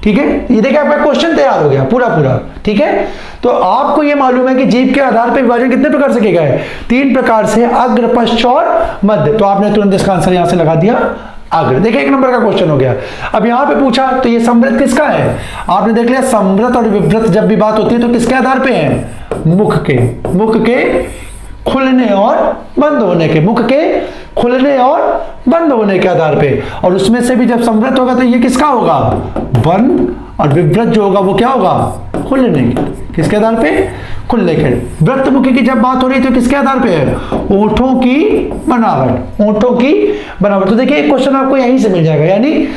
ठीक है। ये देखिए आपका क्वेश्चन तैयार हो गया पूरा पूरा, ठीक है। तो आपको ये मालूम है कि जीभ के आधार पर विभाजन कितने प्रकार से किया गया है? 3 प्रकार से, अग्र, पश्च और मध्य। तो आपने तुरंत इसका आंसर यहां से लगा दिया, अग्र। देखिए 1 नंबर का क्वेश्चन हो गया। अब यहां पे पूछा तो ये संवृत किसका है? आपने देख लिया संवृत और विवृत जब भी बात होती है तो किसके आधार पे है? मुख के, मुख के खुलने और बंद होने के, मुख के खुलने और बंद होने के आधार पे। और उसमें से भी जब संवृत होगा तो ये किसका होगा? बंद, और विवृत जो होगा वो क्या होगा? खुलने के। किसके आधार पे? खुलने के। वृत्तमुखी की जब बात हो रही है तो किसके आधार पे है? ओंठों की बनावट, ओंठों की बनावट। तो देखिए क्वेश्चन आपको यहीं से मिल जाएगा, यानी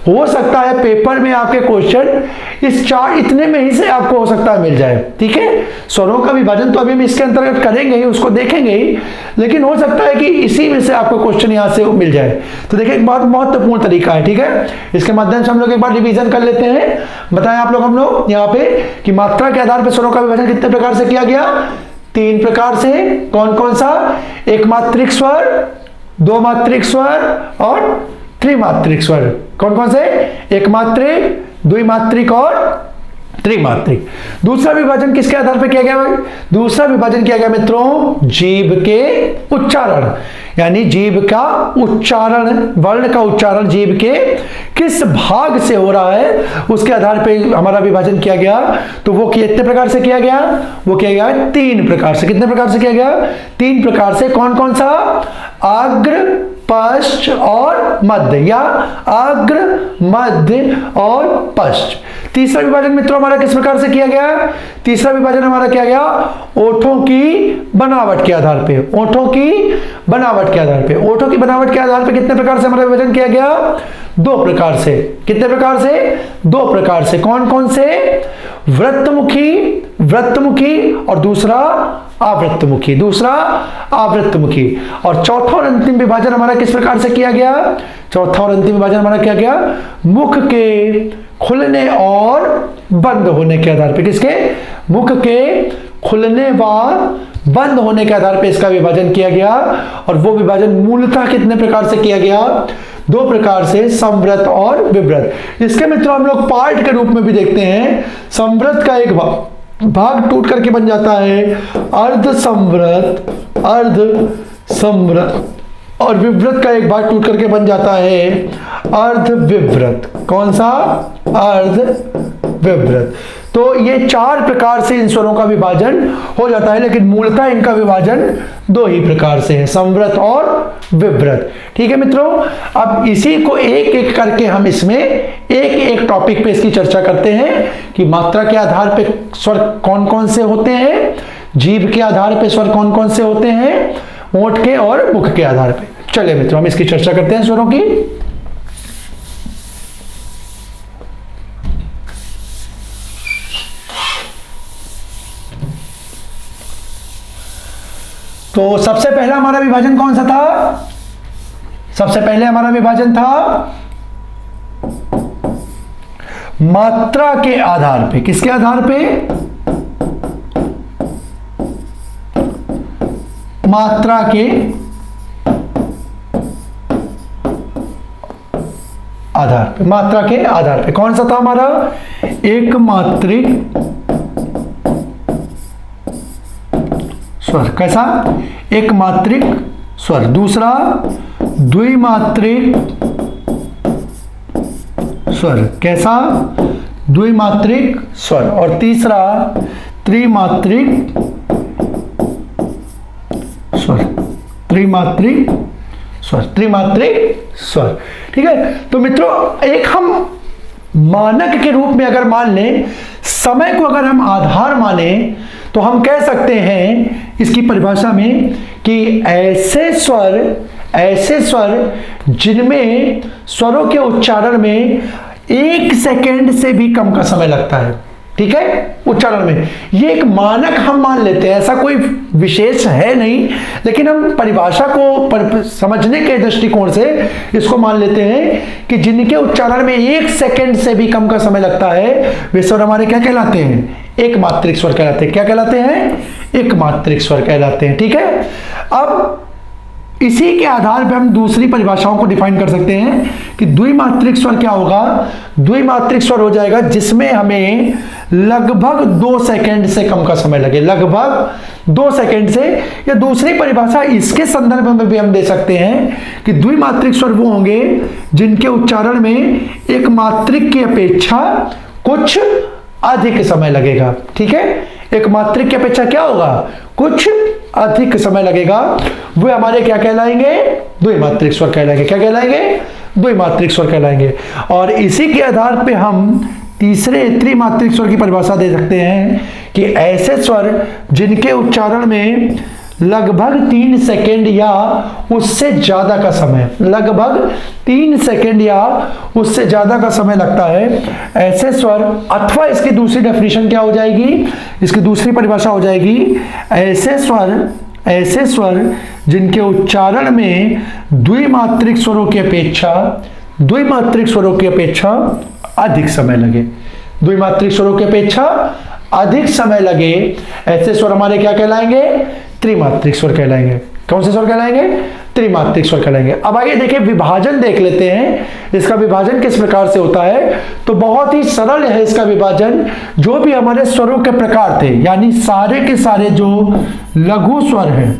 हो सकता है पेपर में आपके क्वेश्चन इस 4 इतने में ही से आपको हो सकता है मिल जाए, ठीक है। स्वरों का विभाजन तो अभी हम इसके अंतर्गत करेंगे ही, उसको देखेंगे ही, लेकिन हो सकता है कि इसी में से आपको क्वेश्चन यहां से मिल जाए। तो देखिए एक बहुत महत्वपूर्ण तरीका है, ठीक है। इसके माध्यम से हम लोग एक बार रिवीजन कर लेते हैं। बताएं आप लोग हम लोग यहाँ पे कि मात्रा के आधार पर स्वरों का विभाजन कितने प्रकार से किया गया? 3 प्रकार से। कौन कौन सा? एक मात्रिक स्वर, 2 मात्रिक स्वर और त्रिमात्रिक स्वर। कौन कौन से? एक मात्रिक, द्विमात्रिक और त्रिमात्रिक। दूसरा विभाजन किसके आधार पर किया गया? दूसरा विभाजन किया गया मित्रों जीभ के उच्चारण, यानी जीभ का उच्चारण, वर्ण का उच्चारण जीभ के किस भाग से हो रहा है उसके आधार पर हमारा विभाजन किया गया। तो वो कितने प्रकार से किया गया? वो किया गया 3 प्रकार से। कितने प्रकार से किया गया? 3 प्रकार से। कौन कौन सा? अग्र, पश्च और मध्य, या अग्र, मध्य और पश्च। तीसरा विभाजन मित्रों हमारा किस प्रकार से किया गया? तीसरा विभाजन हमारा किया गया ओठों की बनावट के आधार पे। ओठों की बनावट के आधार पे, ओठों की बनावट के आधार पे कितने प्रकार से हमारा विभाजन किया गया? 2 प्रकार से। कितने प्रकार से? 2 प्रकार से। कौन कौन से? वृत्तमुखी, वृत्तमुखी और दूसरा आवृत्तमुखी, दूसरा आवृत्तमुखी। और चौथा और अंतिम विभाजन हमारा किस प्रकार से किया गया? चौथा और अंतिम विभाजन हमारा क्या गया? मुख के खुलने और बंद होने के आधार पे। किसके? मुख के खुलने व बंद होने के आधार पे इसका विभाजन किया गया। और वो विभाजन मूलतः कितने प्रकार से किया गया? 2 प्रकार से, संवृत और विवृत। इसके मित्रों हम लोग पार्ट के रूप में भी देखते हैं। संवृत का एक भाग टूट करके बन जाता है अर्ध संवृत, अर्ध संवृत, और विवृत का एक भाग टूट करके बन जाता है अर्ध विवृत। कौन सा? अर्ध विवृत। तो ये 4 प्रकार से इन स्वरों का विभाजन हो जाता है, लेकिन मूलतः इनका विभाजन 2 ही प्रकार से है, संवृत और विवृत। ठीक है मित्रों, अब इसी को एक एक करके हम इसमें एक एक टॉपिक पे इसकी चर्चा करते हैं कि मात्रा के आधार पे स्वर कौन कौन से होते हैं, जीभ के आधार पे स्वर कौन कौन से होते हैं, ओठ के और मुख के आधार पे। चलिए मित्रों हम इसकी चर्चा करते हैं स्वरों की। तो सबसे पहला हमारा विभाजन कौन सा था? सबसे पहले हमारा विभाजन था मात्रा के आधार पे। किसके आधार पे? मात्रा के आधार पे। मात्रा के आधार पे कौन सा था हमारा? एक मात्रिक स्वर। कैसा? एक मात्रिक स्वर। दूसरा द्विमात्रिक स्वर। कैसा? द्विमात्रिक स्वर। और तीसरा त्रिमात्रिक स्वर। त्रिमात्रिक स्वर। त्रिमात्रिक स्वर। ठीक है। तो मित्रों एक हम मानक के रूप में अगर मान लें, समय को अगर हम आधार माने, तो हम कह सकते हैं इसकी परिभाषा में कि ऐसे स्वर जिनमें स्वरों के उच्चारण में 1 सेकेंड से भी कम का समय लगता है। ठीक है, उच्चारण में ये एक मानक हम मान लेते हैं, ऐसा कोई विशेष है नहीं, लेकिन हम परिभाषा को समझने के दृष्टिकोण से इसको मान लेते हैं कि जिनके उच्चारण में 1 सेकेंड से भी कम का समय लगता है वे स्वर हमारे क्या कहलाते हैं? एक मात्रिक स्वर कहलाते हैं। क्या कहलाते हैं? एक मात्रिक स्वर कहलाते हैं। ठीक है। अब इसी के आधार पर हम दूसरी परिभाषाओं को डिफाइन कर सकते हैं कि द्विमात्रिक स्वर क्या होगा? द्विमात्रिक स्वर हो जाएगा जिसमें हमें लगभग 2 सेकंड से कम का समय लगे। लगभग 2 सेकंड से, या दूसरी परिभाषा इसके संदर्भ में भी हम दे सकते हैं कि द्विमात्रिक स्वर वो होंगे जिनके उच्चारण में एक मात्रिक की अपेक्षा कुछ अधिक समय लगेगा। ठीक है, एक मात्रिक की अपेक्षा क्या होगा? कुछ अधिक समय लगेगा। वो हमारे क्या कहलाएंगे? द्विमात्रिक स्वर कहलाएंगे। क्या कहलाएंगे? द्विमात्रिक स्वर कहलाएंगे। और इसी के आधार पे हम तीसरे त्रिमात्रिक स्वर की परिभाषा दे सकते हैं कि ऐसे स्वर जिनके उच्चारण में लगभग 3 सेकेंड या उससे ज्यादा का समय, लगभग 3 सेकेंड या उससे ज्यादा का समय लगता है, ऐसे स्वर, अथवा इसकी दूसरी डेफिनेशन क्या हो जाएगी? इसकी दूसरी परिभाषा हो जाएगी ऐसे स्वर जिनके उच्चारण में द्विमात्रिक स्वरों की अपेक्षा अधिक समय लगे। द्विमात्रिक स्वरों की अपेक्षा अधिक समय लगे, ऐसे स्वर हमारे क्या कहलाएंगे? त्रिमात्रिक स्वर कहलाएंगे। कौन से स्वर कहलाएंगे? त्रिमात्रिक स्वर कहलाएंगे। अब आइए देखिए विभाजन देख लेते हैं, इसका विभाजन किस प्रकार से होता है। तो बहुत ही सरल है इसका विभाजन। जो भी हमारे स्वरों के प्रकार थे, यानी सारे के सारे जो लघु स्वर हैं,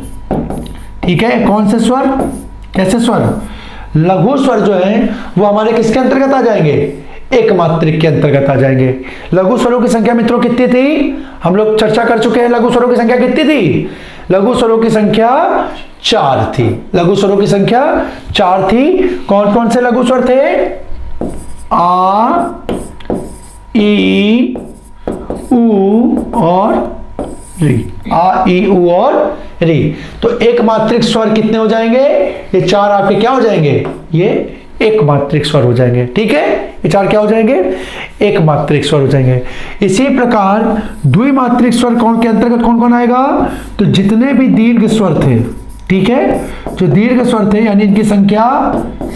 ठीक है, कौन से स्वर, कैसे स्वर, लघु स्वर जो है वो हमारे किसके अंतर्गत आ जाएंगे? एक मात्रिक के अंतर्गत आ जाएंगे। लघु स्वरों की संख्या मित्रों कितनी थी? हम लोग चर्चा कर चुके हैं। लघु स्वरों की संख्या कितनी थी? लघु स्वरों की संख्या 4 थी। लघु स्वरों की संख्या 4 थी। कौन कौन से लघु स्वर थे? आ, ई, उ और री। आ, ई, उ और री। तो एक मात्रिक स्वर कितने हो जाएंगे? ये 4 आपके क्या हो जाएंगे? ये एक मात्रिक स्वर हो जाएंगे। ठीक है, ये 4 क्या हो जाएंगे? एक मात्रिक स्वर हो जाएंगे। इसी प्रकार द्विमात्रिक स्वर कौन के अंतर्गत कौन कौन आएगा? तो जितने भी दीर्घ स्वर थे, ठीक है, जो दीर्घ स्वर थे यानी इनकी संख्या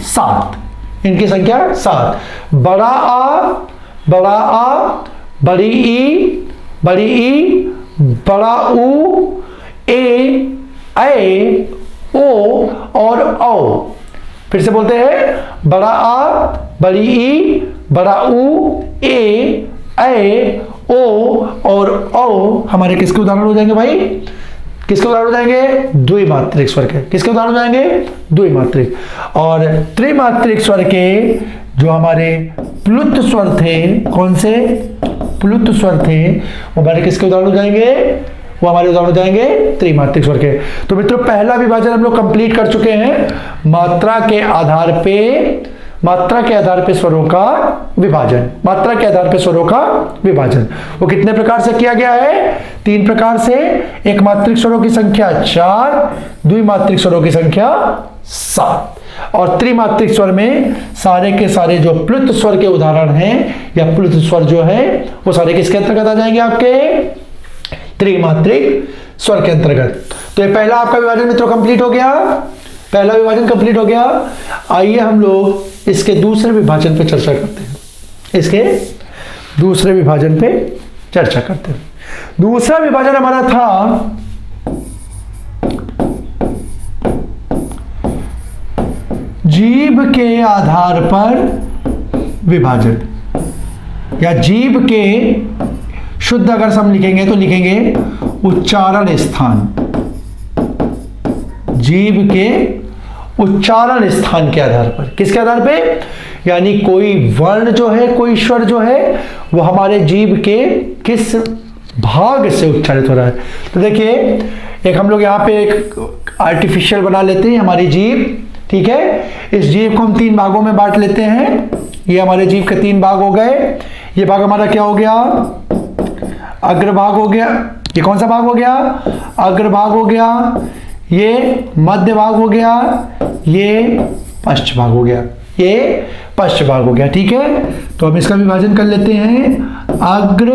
7, इनकी संख्या 7। बड़ा आ, बड़ा आ, बड़ी ई, बड़ी ई, बड़ा उ, ए, ओ और औ। फिर से बोलते हैं, बड़ा आ, बड़ी ई, बड़ा उ, ए, ओ और औ हमारे किसके उदाहरण हो जाएंगे भाई? किसके उदाहरण हो जाएंगे? द्विमात्रिक स्वर के। किसके उदाहरण हो जाएंगे? द्विमात्रिक। और त्रिमात्रिक स्वर के जो हमारे प्लुत स्वर थे, कौन से प्लुत स्वर थे, वो हमारे किसके उदाहरण हो जाएंगे? वो हमारे उदाहरण हो जाएंगे त्रिमात्रिक स्वर के। तो मित्रों पहला विभाजन हम लोग कंप्लीट कर चुके हैं, मात्रा के आधार पे स्वरों का विभाजन। मात्रा के आधार पे स्वरों का विभाजन वो कितने प्रकार से किया गया है? 3 प्रकार से। एक मात्रिक स्वरों की संख्या 4, द्विमात्रिक स्वरों की संख्या 7 और त्रिमात्रिक स्वर में सारे के सारे जो प्लुत स्वर के उदाहरण हैं या प्लुत स्वर जो है वो सारे किसके अंतर्गत आ जाएंगे? आपके त्रिमात्रिक स्वर के अंतर्गत। तो ये पहला आपका विभाजन मित्रों कंप्लीट हो गया। पहला विभाजन कंप्लीट हो गया। आइए हम लोग इसके दूसरे विभाजन पे चर्चा करते हैं। इसके दूसरे विभाजन पे चर्चा करते हैं। दूसरा विभाजन हमारा था जीभ के आधार पर विभाजन, या जीभ के शुद्ध अगर हम लिखेंगे तो लिखेंगे उच्चारण स्थान। जीभ के उच्चारण स्थान के आधार पर। किसके आधार पे? यानी कोई वर्ण जो है, कोई स्वर जो है वो हमारे जीभ के किस भाग से उच्चारित हो रहा है। तो देखिए, एक हम लोग यहाँ पे एक आर्टिफिशियल बना लेते हैं हमारी जीभ। ठीक है, इस जीभ को हम 3 भागों में बांट लेते हैं। ये हमारे जीभ के 3 भाग हो गए। ये भाग हमारा क्या हो गया? अग्रभाग हो गया। ये कौन सा भाग हो गया? अग्रभाग हो गया। ये मध्य भाग हो गया। ये पश्च भाग हो गया। ये पश्च भाग हो गया। ठीक है, तो हम इसका विभाजन कर लेते हैं। अग्र,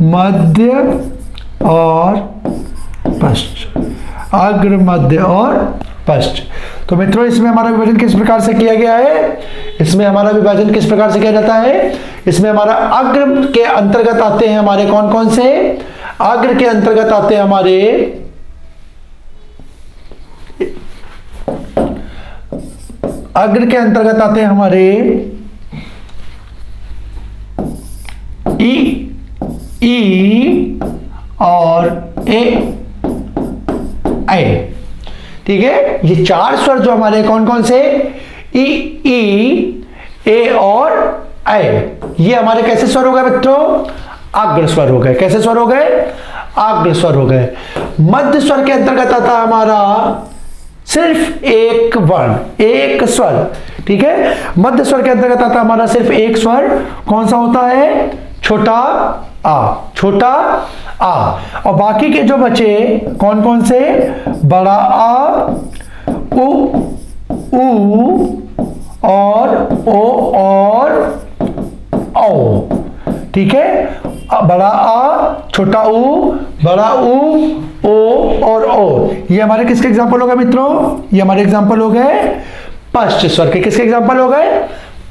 मध्य और पश्च। अग्र, मध्य और पश्च। तो मित्रों इसमें हमारा विभाजन किस प्रकार से किया गया है? इसमें हमारा विभाजन किस प्रकार से किया जाता है? इसमें हमारा अग्र के अंतर्गत आते हैं हमारे कौन कौन से? अग्र के अंतर्गत आते हैं हमारे अग्र के अंतर्गत आते हैं हमारे ई और ए। ठीक है, ये 4 स्वर जो हमारे कौन कौन से? ई, ए और ए। ये हमारे कैसे स्वर हो गए मित्रों? अग्र स्वर हो गए। कैसे स्वर हो गए? अग्र स्वर हो गए। मध्य स्वर के अंतर्गत आता हमारा सिर्फ एक वर्ण, एक स्वर। ठीक है, मध्य स्वर के अंतर्गत आता हमारा सिर्फ एक स्वर। कौन सा होता है? छोटा आ। छोटा आ। और बाकी के जो बचे कौन कौन से? बड़ा आ, उ और ओ और औ। ठीक है, बड़ा आ, छोटा उ, बड़ा उ, ओ और ओ। ये हमारे किसके एग्जाम्पल हो गए मित्रों? ये हमारे एग्जाम्पल हो गए पश्च स्वर के। किसके एग्जाम्पल हो गए?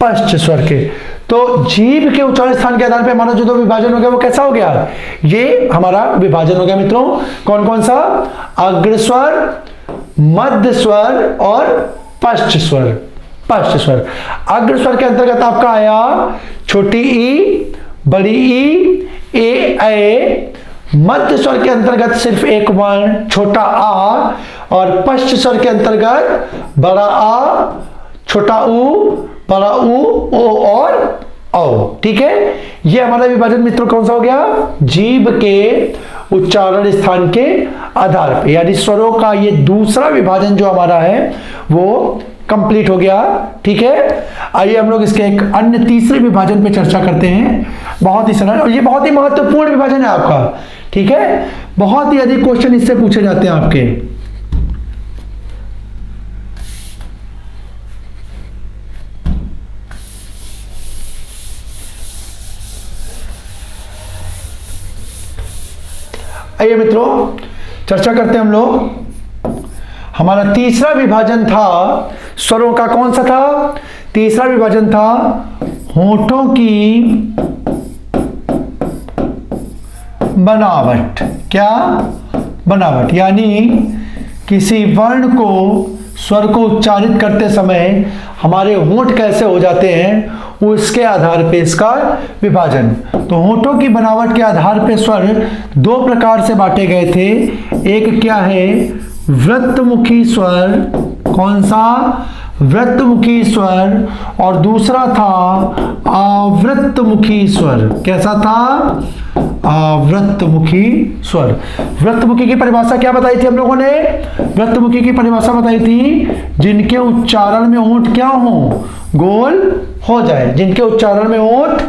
पश्च स्वर के। तो जीभ के उच्चारण स्थान के आधार पे हमारा जो 2 विभाजन हो गया वो कैसा हो गया? ये हमारा विभाजन हो गया मित्रों। कौन कौन सा? अग्र स्वर, मध्य स्वर और पश्च स्वर। पश्च स्वर। अग्र स्वर के अंतर्गत आपका आया छोटी ई, बड़ी ई, ए। मध्य स्वर के अंतर्गत सिर्फ एक वर्ण छोटा आ और पश्च स्वर के अंतर्गत बड़ा आ, छोटा उ, बड़ा उ, ओ और औ। ठीक है, ये हमारा विभाजन मित्रों कौन सा हो गया? जीभ के उच्चारण स्थान के आधार पे, यानी स्वरों का ये दूसरा विभाजन जो हमारा है वो कंप्लीट हो गया। ठीक है, आइए हम लोग इसके एक अन्य तीसरे विभाजन पे चर्चा करते हैं। बहुत ही सरल और ये बहुत ही महत्वपूर्ण विभाजन है आपका। ठीक है, बहुत ही अधिक क्वेश्चन इससे पूछे जाते हैं आपके। आइए मित्रों चर्चा करते हैं हम लोग। हमारा तीसरा विभाजन था स्वरों का, कौन सा था? तीसरा विभाजन था होठों की बनावट। क्या? बनावट, यानी किसी वर्ण को, स्वर को उच्चारित करते समय हमारे होंठ कैसे हो जाते हैं, उसके आधार पे इसका विभाजन। तो होठों की बनावट के आधार पे स्वर दो प्रकार से बांटे गए थे। एक क्या है? वृत्तमुखी स्वर। कौन सा? वृत्तमुखी स्वर। और दूसरा था आवृत्तमुखी स्वर। कैसा था? आवृत्तमुखी स्वर। वृत्तमुखी की परिभाषा क्या बताई थी हम लोगों ने? वृत्तमुखी की परिभाषा बताई थी जिनके उच्चारण में होंठ क्या हो? गोल हो जाए। जिनके उच्चारण में होंठ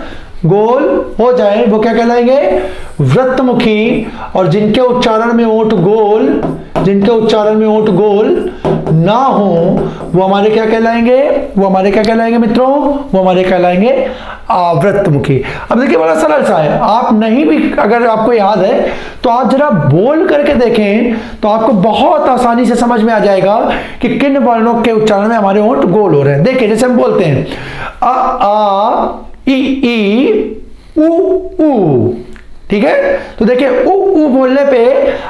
गोल हो जाए वो क्या कहलाएंगे? वृत्तमुखी। और जिनके उच्चारण में होंठ गोल, जिनके उच्चारण में होंठ गोल ना हो वो हमारे क्या कहलाएंगे? वो हमारे क्या कहलाएंगे मित्रों? वो हमारे कहलाएंगे आवृत्तमुखी। अब देखिए बड़ा सरल सा है, आप नहीं भी अगर आपको याद है तो आप जरा बोल करके देखें तो आपको बहुत आसानी से समझ में आ जाएगा कि किन वर्णों के उच्चारण में हमारे होंठ गोल हो रहे हैं। देखिए जैसे हम बोलते हैं अ आ ई उ ऊ। ठीक है, तो देखिए उ ऊ बोलने पे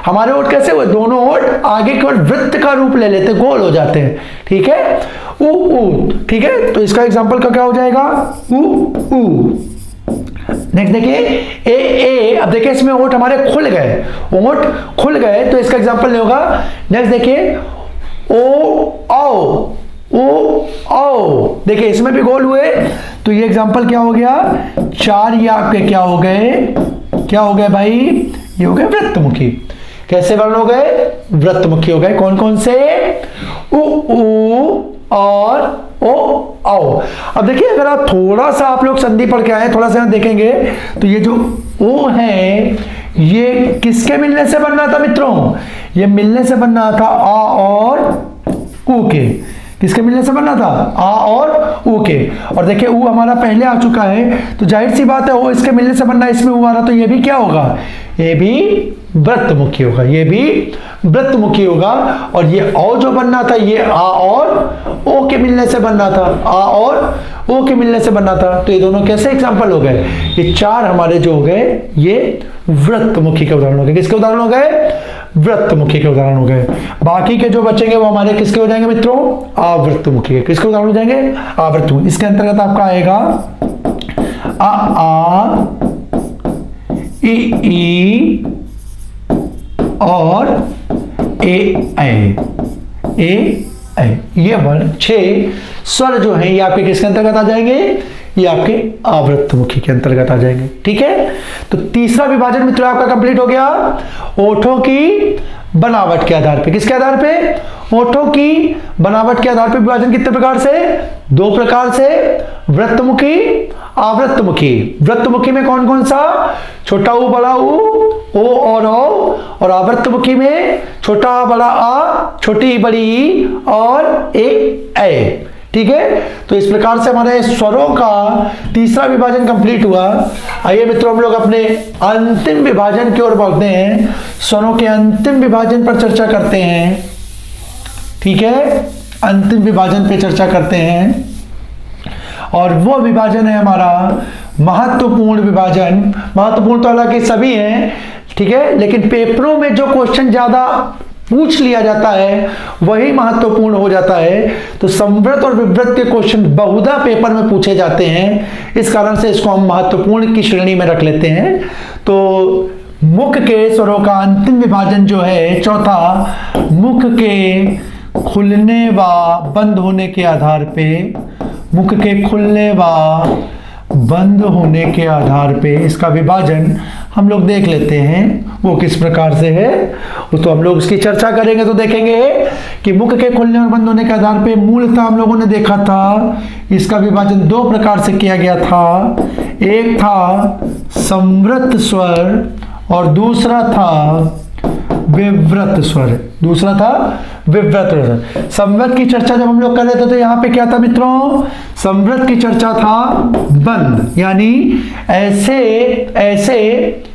हमारे होंठ कैसे हुए? दोनों होंठ आगे की ओर वृत्त का रूप ले लेते, गोल हो जाते हैं। ठीक है, उ ऊ। ठीक है, तो इसका एग्जांपल का क्या हो जाएगा? उ ऊ। नेक्स्ट देखिए ए ए। अब देखिए इसमें होंठ हमारे खुल गए, होंठ खुल गए तो इसका एग्जांपल नहीं होगा। नेक्स्ट देखिए ओ आओ, ओ आओ। देखिए इसमें भी गोल हुए तो ये एग्जांपल क्या हो गया? चार ये आपके क्या हो गए? क्या हो गए भाई? ये हो गए वृत्तमुखी। कैसे वर्ण हो गए? वृत्तमुखी हो गए। कौन कौन से? उ ऊ और ओ आओ। अब देखिए अगर आप थोड़ा सा आप लोग संधि पढ़ के आए, थोड़ा सा देखेंगे तो ये जो ओ है ये किसके मिलने से बनना था मित्रों? ये मिलने से बनना था आ और ऊ के। किसके मिलने से बनना था? आ और ऊ के। और देखिए ऊ हमारा पहले आ चुका है तो जाहिर सी बात है वो इसके मिलने से बनना, इसमें ऊ आ रहा तो ये भी क्या होगा? ये भी वृत्तमुखी होगा। ये भी वृत्तमुखी होगा। और ये औ जो बनना था ये आ और ओ के मिलने से बनना था, आ और ओ के मिलने से बनना था। तो ये दोनों कैसे एग्जांपल हो गए? ये चार हमारे जो हो गए ये वृत्तमुखी के उदाहरण हो गए। किसके उदाहरण हो गए? वृत्तमुखी के उदाहरण हो गए। बाकी के जो बचेंगे वो हमारे किसके हो जाएंगे मित्रों? आवृत्तमुखी के। किसके उदाहरण हो जाएंगे? आवृत्तमुखी। इसके अंतर्गत आपका आएगा आ ई और ए ऐ। ये वर्ण 6 स्वर जो हैं ये आपके किसके अंतर्गत आ जाएंगे? ये आपके आवृत्तमुखी के अंतर्गत आ जाएंगे। ठीक है, तो तीसरा विभाजन मित्रों आपका कंप्लीट हो गया। ओठों की बनावट के आधार पे। किसके आधार पे? ओठों की बनावट के आधार पे विभाजन कितने प्रकार से? 2 प्रकार से, वृत्तमुखी, आवृत्तमुखी। वृत्तमुखी में कौन कौन सा? छोटा ऊ बड़ा ऊ, ओ और ओ। और आवृत्तमुखी में छोटा आ बड़ा आ, छोटी बड़ी ई और ए। ठीक है, तो इस प्रकार से हमारे स्वरों का तीसरा विभाजन कंप्लीट हुआ। आइए मित्रों हम लोग अपने अंतिम विभाजन की ओर बढ़ते हैं। स्वरों के अंतिम विभाजन पर चर्चा करते हैं। ठीक है, अंतिम विभाजन पे चर्चा करते हैं और वो विभाजन है हमारा महत्वपूर्ण विभाजन। महत्वपूर्ण तो हालांकि सभी हैं, ठीक है, लेकिन पेपरों में जो क्वेश्चन ज्यादा पूछ लिया जाता है वही महत्वपूर्ण हो जाता है। तो संवृत और विवृत के क्वेश्चन बहुधा पेपर में पूछे जाते हैं, इस कारण से इसको हम महत्वपूर्ण की श्रेणी में रख लेते हैं। तो मुख के स्वरों का अंतिम विभाजन जो है चौथा, मुख के खुलने व बंद होने के आधार पे, मुख के खुलने व बंद होने के आधार पे इसका विभाजन हम लोग देख लेते हैं वो किस प्रकार से है। वो तो हम लोग इसकी चर्चा करेंगे तो देखेंगे कि मुख के खुलने और बंद होने के आधार पे मूलतः हम लोगों ने देखा था इसका विभाजन दो प्रकार से किया गया था। एक था संवृत स्वर और दूसरा था विव्रत स्वर। दूसरा था विव्रत स्वर। संवृत की चर्चा जब हम लोग कर रहे थे तो यहाँ पे क्या था मित्रों, संवृत की चर्चा था बंद, यानी ऐसे ऐसे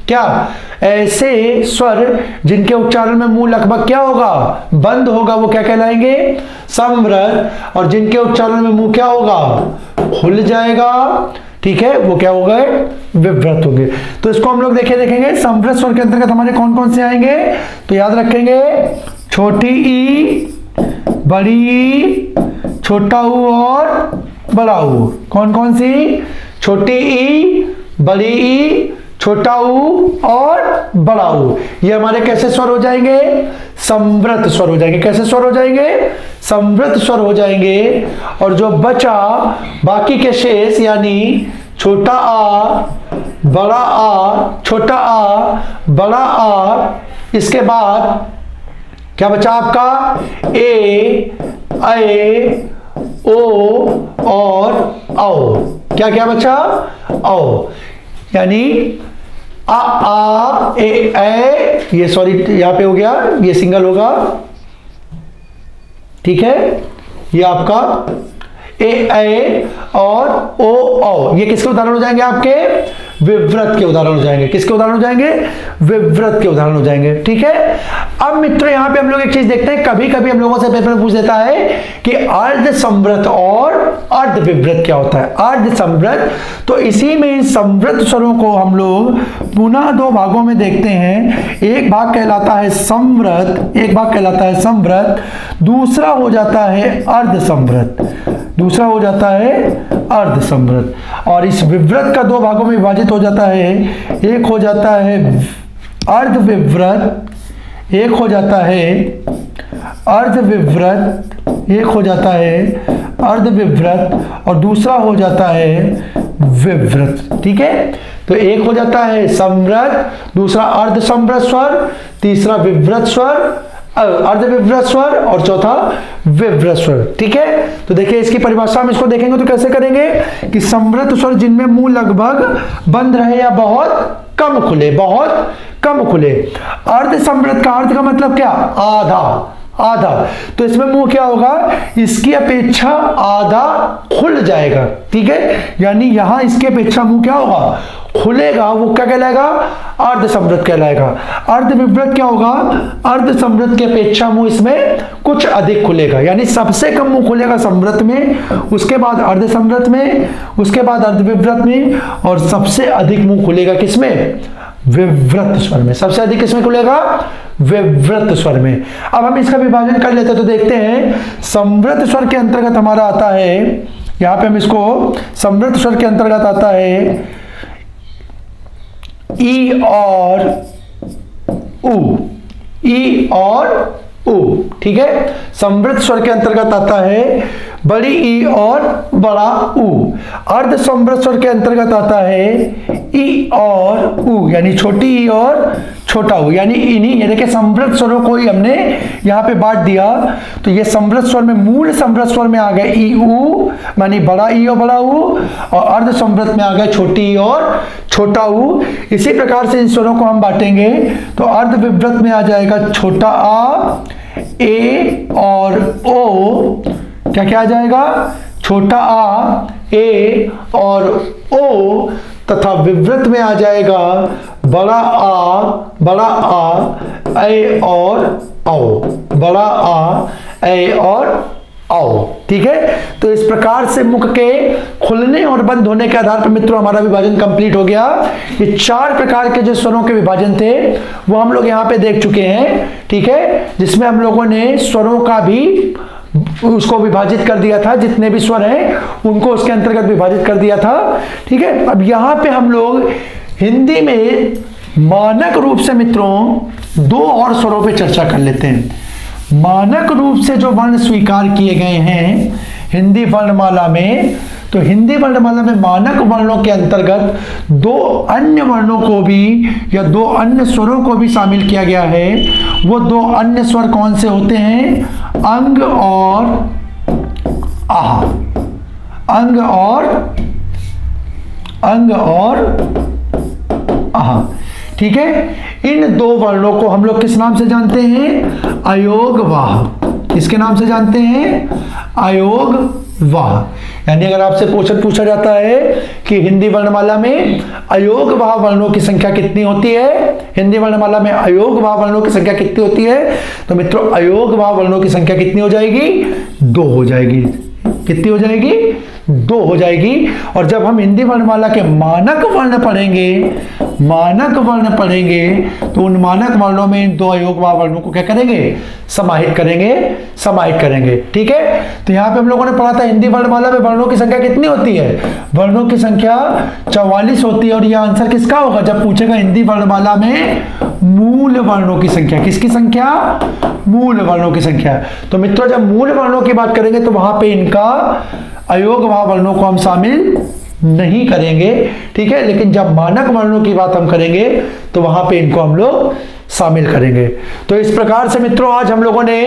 क्या, ऐसे स्वर जिनके उच्चारण में मुंह लगभग क्या होगा, बंद होगा, वो क्या कहलाएंगे, संवृत। और जिनके उच्चारण में मुंह क्या होगा, खुल जाएगा, ठीक है, वो क्या हो गए, विव्रत हो गए। तो इसको हम लोग देखेंगे संवृत स्वर के अंतर्गत हमारे कौन कौन से आएंगे। तो याद रखेंगे छोटी ई, बड़ी ई, छोटा ऊ और बड़ा ऊ। कौन कौन सी, छोटी ई, बड़ी ई, छोटा ऊ और बड़ा ऊ। ये हमारे कैसे स्वर हो जाएंगे, संवृत स्वर हो जाएंगे। कैसे स्वर हो जाएंगे, संवृत स्वर हो जाएंगे। और जो बचा बाकी के शेष यानी छोटा आ, बड़ा आ, छोटा आ, बड़ा आ, इसके बाद क्या बचा आपका, ए, ओ और औ। क्या क्या बचा, औ, यानी आ ए, ये सॉरी यहां पे हो गया, ये सिंगल होगा, ठीक है, ये आपका ए और ओ औ। ये किसके उदाहरण हो जाएंगे, आपके विव्रत के उदाहरण हो जाएंगे। किसके उदाहरण हो जाएंगे, विव्रत के उदाहरण हो जाएंगे, ठीक है। अब मित्रों यहां पे हम लोग एक चीज देखते हैं, कभी कभी हम लोगों से पेपर में पूछ देता है कि अर्ध संवृत और अर्ध विव्रत क्या होता है। अर्ध संवृत, तो इसी में संवृत स्वरों को हम लोग पुनः दो भागों में देखते हैं। एक भाग कहलाता है संवृत, एक भाग कहलाता है संवृत, दूसरा हो जाता है अर्ध संवृत, दूसरा हो जाता है अर्ध संवृत। और इस विव्रत का दो भागों में विभाजित हो जाता है, एक हो जाता है अर्ध विव्रत, एक हो जाता है अर्ध विव्रत, एक हो जाता है अर्ध विव्रत और दूसरा हो जाता है विव्रत, ठीक है। तो एक हो जाता है संवृत, दूसरा अर्ध संवृत स्वर, तीसरा विव्रत स्वर, अर्ध विव्रत स्वर और चौथा विव्रत स्वर, ठीक है। तो देखिए इसकी परिभाषा में इसको देखेंगे तो कैसे करेंगे कि संवृत स्वर जिनमें मुंह लगभग बंद रहे या बहुत कम खुले, बहुत कम खुले। अर्ध संवृत का अर्थ का मतलब क्या, आधा, आधा। तो इसमें मुंह क्या होगा, इसकी अपेक्षा आधा खुल जाएगा, ठीक है, यानी यहां इसकी अपेक्षा मुंह क्या होगा, खुलेगा, वो क्या कहलाएगा, अर्ध संवृत कहलाएगा। अर्ध विव्रत क्या होगा, अर्ध संवृत की अपेक्षा मुंह इसमें कुछ अधिक खुलेगा, यानी सबसे कम मुंह खुलेगा संवृत में, उसके बाद अर्ध संवृत में, उसके बाद अर्ध विव्रत में और सबसे अधिक मुंह खुलेगा किसमें, विव्रत स्वर में। सबसे अधिक किसमें खुलेगा, विव्रत स्वर में। अब हम इसका विभाजन कर लेते हैं तो देखते हैं संवृत स्वर के अंतर्गत हमारा आता है, यहां पे हम इसको संवृत स्वर के अंतर्गत आता है ई और उ, ई और उ, ठीक है। संवृत स्वर के अंतर्गत आता है बड़ी ई और बड़ा उ। अर्ध संवृत स्वर के अंतर्गत आता है ई और उ, यानी छोटी ई और छोटा उ, यानी इन्हीं, ये देखिए संवृत स्वरों को ही हमने यहाँ पे बांट दिया। तो ये संवृत स्वर में, मूल संवृत स्वर में आ गए ई उ, मानी बड़ा ई और बड़ा उ, और अर्ध संवृत में आ गए छोटी ई और छोटा उ। इसी प्रकार से इन स्वरों को हम बांटेंगे तो अर्ध विव्रत में आ जाएगा छोटा आ, ए और ओ, क्या क्या आ जाएगा, छोटा आ, ए और ओ, तथा विव्रत में आ जाएगा बड़ा आ, ए और औ, बड़ा आ, ए और औ, ठीक है। तो इस प्रकार से मुख के खुलने और बंद होने के आधार पर मित्रों हमारा विभाजन कंप्लीट हो गया। ये चार प्रकार के जो स्वरों के विभाजन थे वो हम लोग यहाँ पे देख चुके हैं, ठीक है, जिसमें हम लोगों ने स्वरों का भी उसको विभाजित कर दिया था, जितने भी स्वर हैं उनको उसके अंतर्गत विभाजित कर दिया था, ठीक है। अब यहाँ पे हम लोग हिंदी में मानक रूप से मित्रों दो और स्वरों पे चर्चा कर लेते हैं। मानक रूप से जो वर्ण स्वीकार किए गए हैं हिंदी वर्णमाला में, तो हिंदी वर्णमाला में मानक वर्णों के अंतर्गत दो अन्य वर्णों को भी या दो अन्य स्वरों को भी शामिल किया गया है। वो दो अन्य स्वर कौन से होते हैं? अंग और आहा। अंग और आहा। ठीक है, इन दो वर्णों को हम लोग किस नाम से जानते हैं? अयोगवाह। किसके नाम से जानते हैं? अयोगवाह। यानी अगर आपसे क्वेश्चन पूछा जाता है कि हिंदी वर्णमाला में अयोगवाह वर्णों की संख्या कितनी होती है, हिंदी वर्णमाला में अयोगवाह वर्णों की संख्या कितनी होती है, तो मित्रों अयोगवाह वर्णों की संख्या कितनी हो जाएगी? 2 हो जाएगी। कितनी हो जाएगी? 2 हो जाएगी। और जब हम हिंदी वर्णमाला के मानक वर्ण पढ़ेंगे तो उन मानक वर्णों में इन 2 अयोगवाह वर्णों को क्या करेंगे? समाहित करेंगे। ठीक है, तो यहाँ पे हम लोगों ने पढ़ा था हिंदी वर्णमाला में वर्णों की संख्या कितनी होती है? वर्णों की संख्या 44 होती है। और यह आंसर किसका होगा जब पूछेगा हिंदी वर्णमाला में मूल वर्णों की संख्या? किसकी संख्या? मूल वर्णों की संख्या। तो मित्रों जब मूल वर्णों की बात करेंगे तो वहां पे इनका अयोगवाह वर्णों को हम शामिल नहीं करेंगे। ठीक है, लेकिन जब मानक वर्णों की बात हम करेंगे तो वहां पे इनको हम लोग शामिल करेंगे। तो इस प्रकार से मित्रों आज हम लोगों ने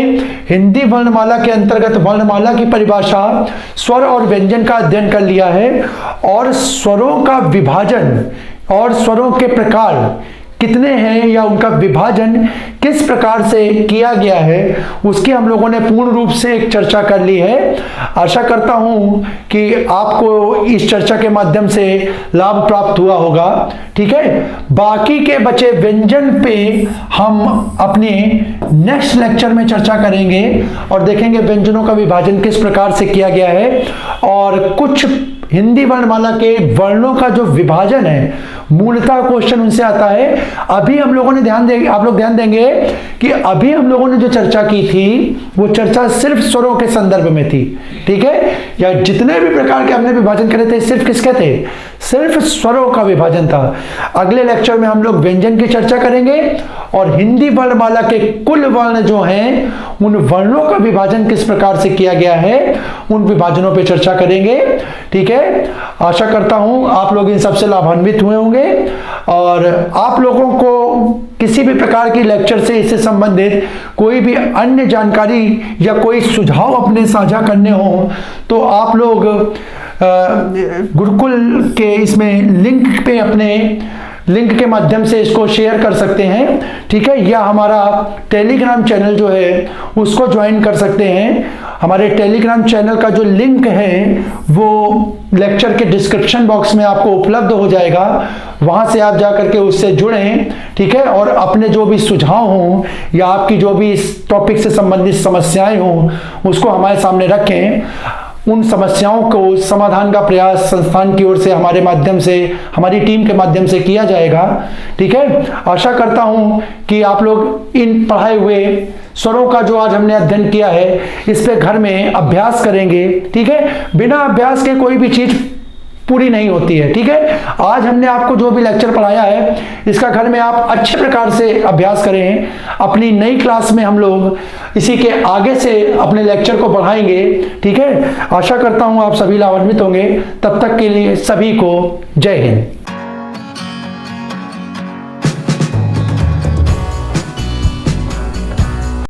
हिंदी वर्णमाला के अंतर्गत वर्णमाला की परिभाषा, स्वर और व्यंजन का अध्ययन कर लिया है और स्वरों का विभाजन और स्वरों के प्रकार कितने हैं या उनका विभाजन किस प्रकार से किया गया है उसकी हम लोगों ने पूर्ण रूप से एक चर्चा कर ली है। आशा करता हूं कि आपको इस चर्चा के माध्यम से लाभ प्राप्त हुआ होगा। ठीक है, बाकी के बचे व्यंजन पे हम अपने नेक्स्ट लेक्चर में चर्चा करेंगे और देखेंगे व्यंजनों का विभाजन किस प्रकार से किया गया है और कुछ हिंदी वर्णमाला के वर्णों का जो विभाजन है मूलतः क्वेश्चन उनसे आता है। अभी हम लोगों ने आप लोग ध्यान देंगे कि अभी हम लोगों ने जो चर्चा की थी वो चर्चा सिर्फ स्वरों के संदर्भ में थी। ठीक है, या जितने भी प्रकार के हमने विभाजन करे थे सिर्फ किसके थे? सिर्फ स्वरों का विभाजन था। अगले लेक्चर में हम लोग व्यंजन की चर्चा करेंगे और हिंदी वर्णमाला के कुल वर्ण जो हैं उन वर्णों का विभाजन किस प्रकार से किया गया है उन विभाजनों पर चर्चा करेंगे। ठीक है, आशा करता हूं आप लोग इन सबसे लाभान्वित हुए होंगे और आप लोगों को किसी भी प्रकार की लेक्चर से इससे संबंधित कोई भी अन्य जानकारी या कोई सुझाव अपने साझा करने हो तो आप लोग गुरुकुल के इसमें लिंक पे अपने लिंक के माध्यम से इसको शेयर कर सकते हैं। ठीक है, या हमारा टेलीग्राम चैनल जो है उसको ज्वाइन कर सकते हैं। हमारे टेलीग्राम चैनल का जो लिंक है वो लेक्चर के डिस्क्रिप्शन बॉक्स में आपको उपलब्ध हो जाएगा, वहां से आप जाकर के उससे जुड़ें। ठीक है, और अपने जो भी सुझाव हों या आपकी जो भी इस टॉपिक से संबंधित समस्याएं हों उसको हमारे सामने रखें। उन समस्याओं को समाधान का प्रयास संस्थान की ओर से हमारे माध्यम से हमारी टीम के माध्यम से किया जाएगा। ठीक है, आशा करता हूं कि आप लोग इन पढ़ाए हुए स्वरों का जो आज हमने अध्ययन किया है इस पे घर में अभ्यास करेंगे। ठीक है, बिना अभ्यास के कोई भी चीज पूरी नहीं होती है। ठीक है, आज हमने आपको जो भी लेक्चर पढ़ाया है इसका घर में आप अच्छे प्रकार से अभ्यास करें। अपनी नई क्लास में हम लोग इसी के आगे से अपने लेक्चर को बढ़ाएंगे। ठीक है, आशा करता हूं आप सभी लाभान्वित होंगे। तब तक के लिए सभी को जय हिंद।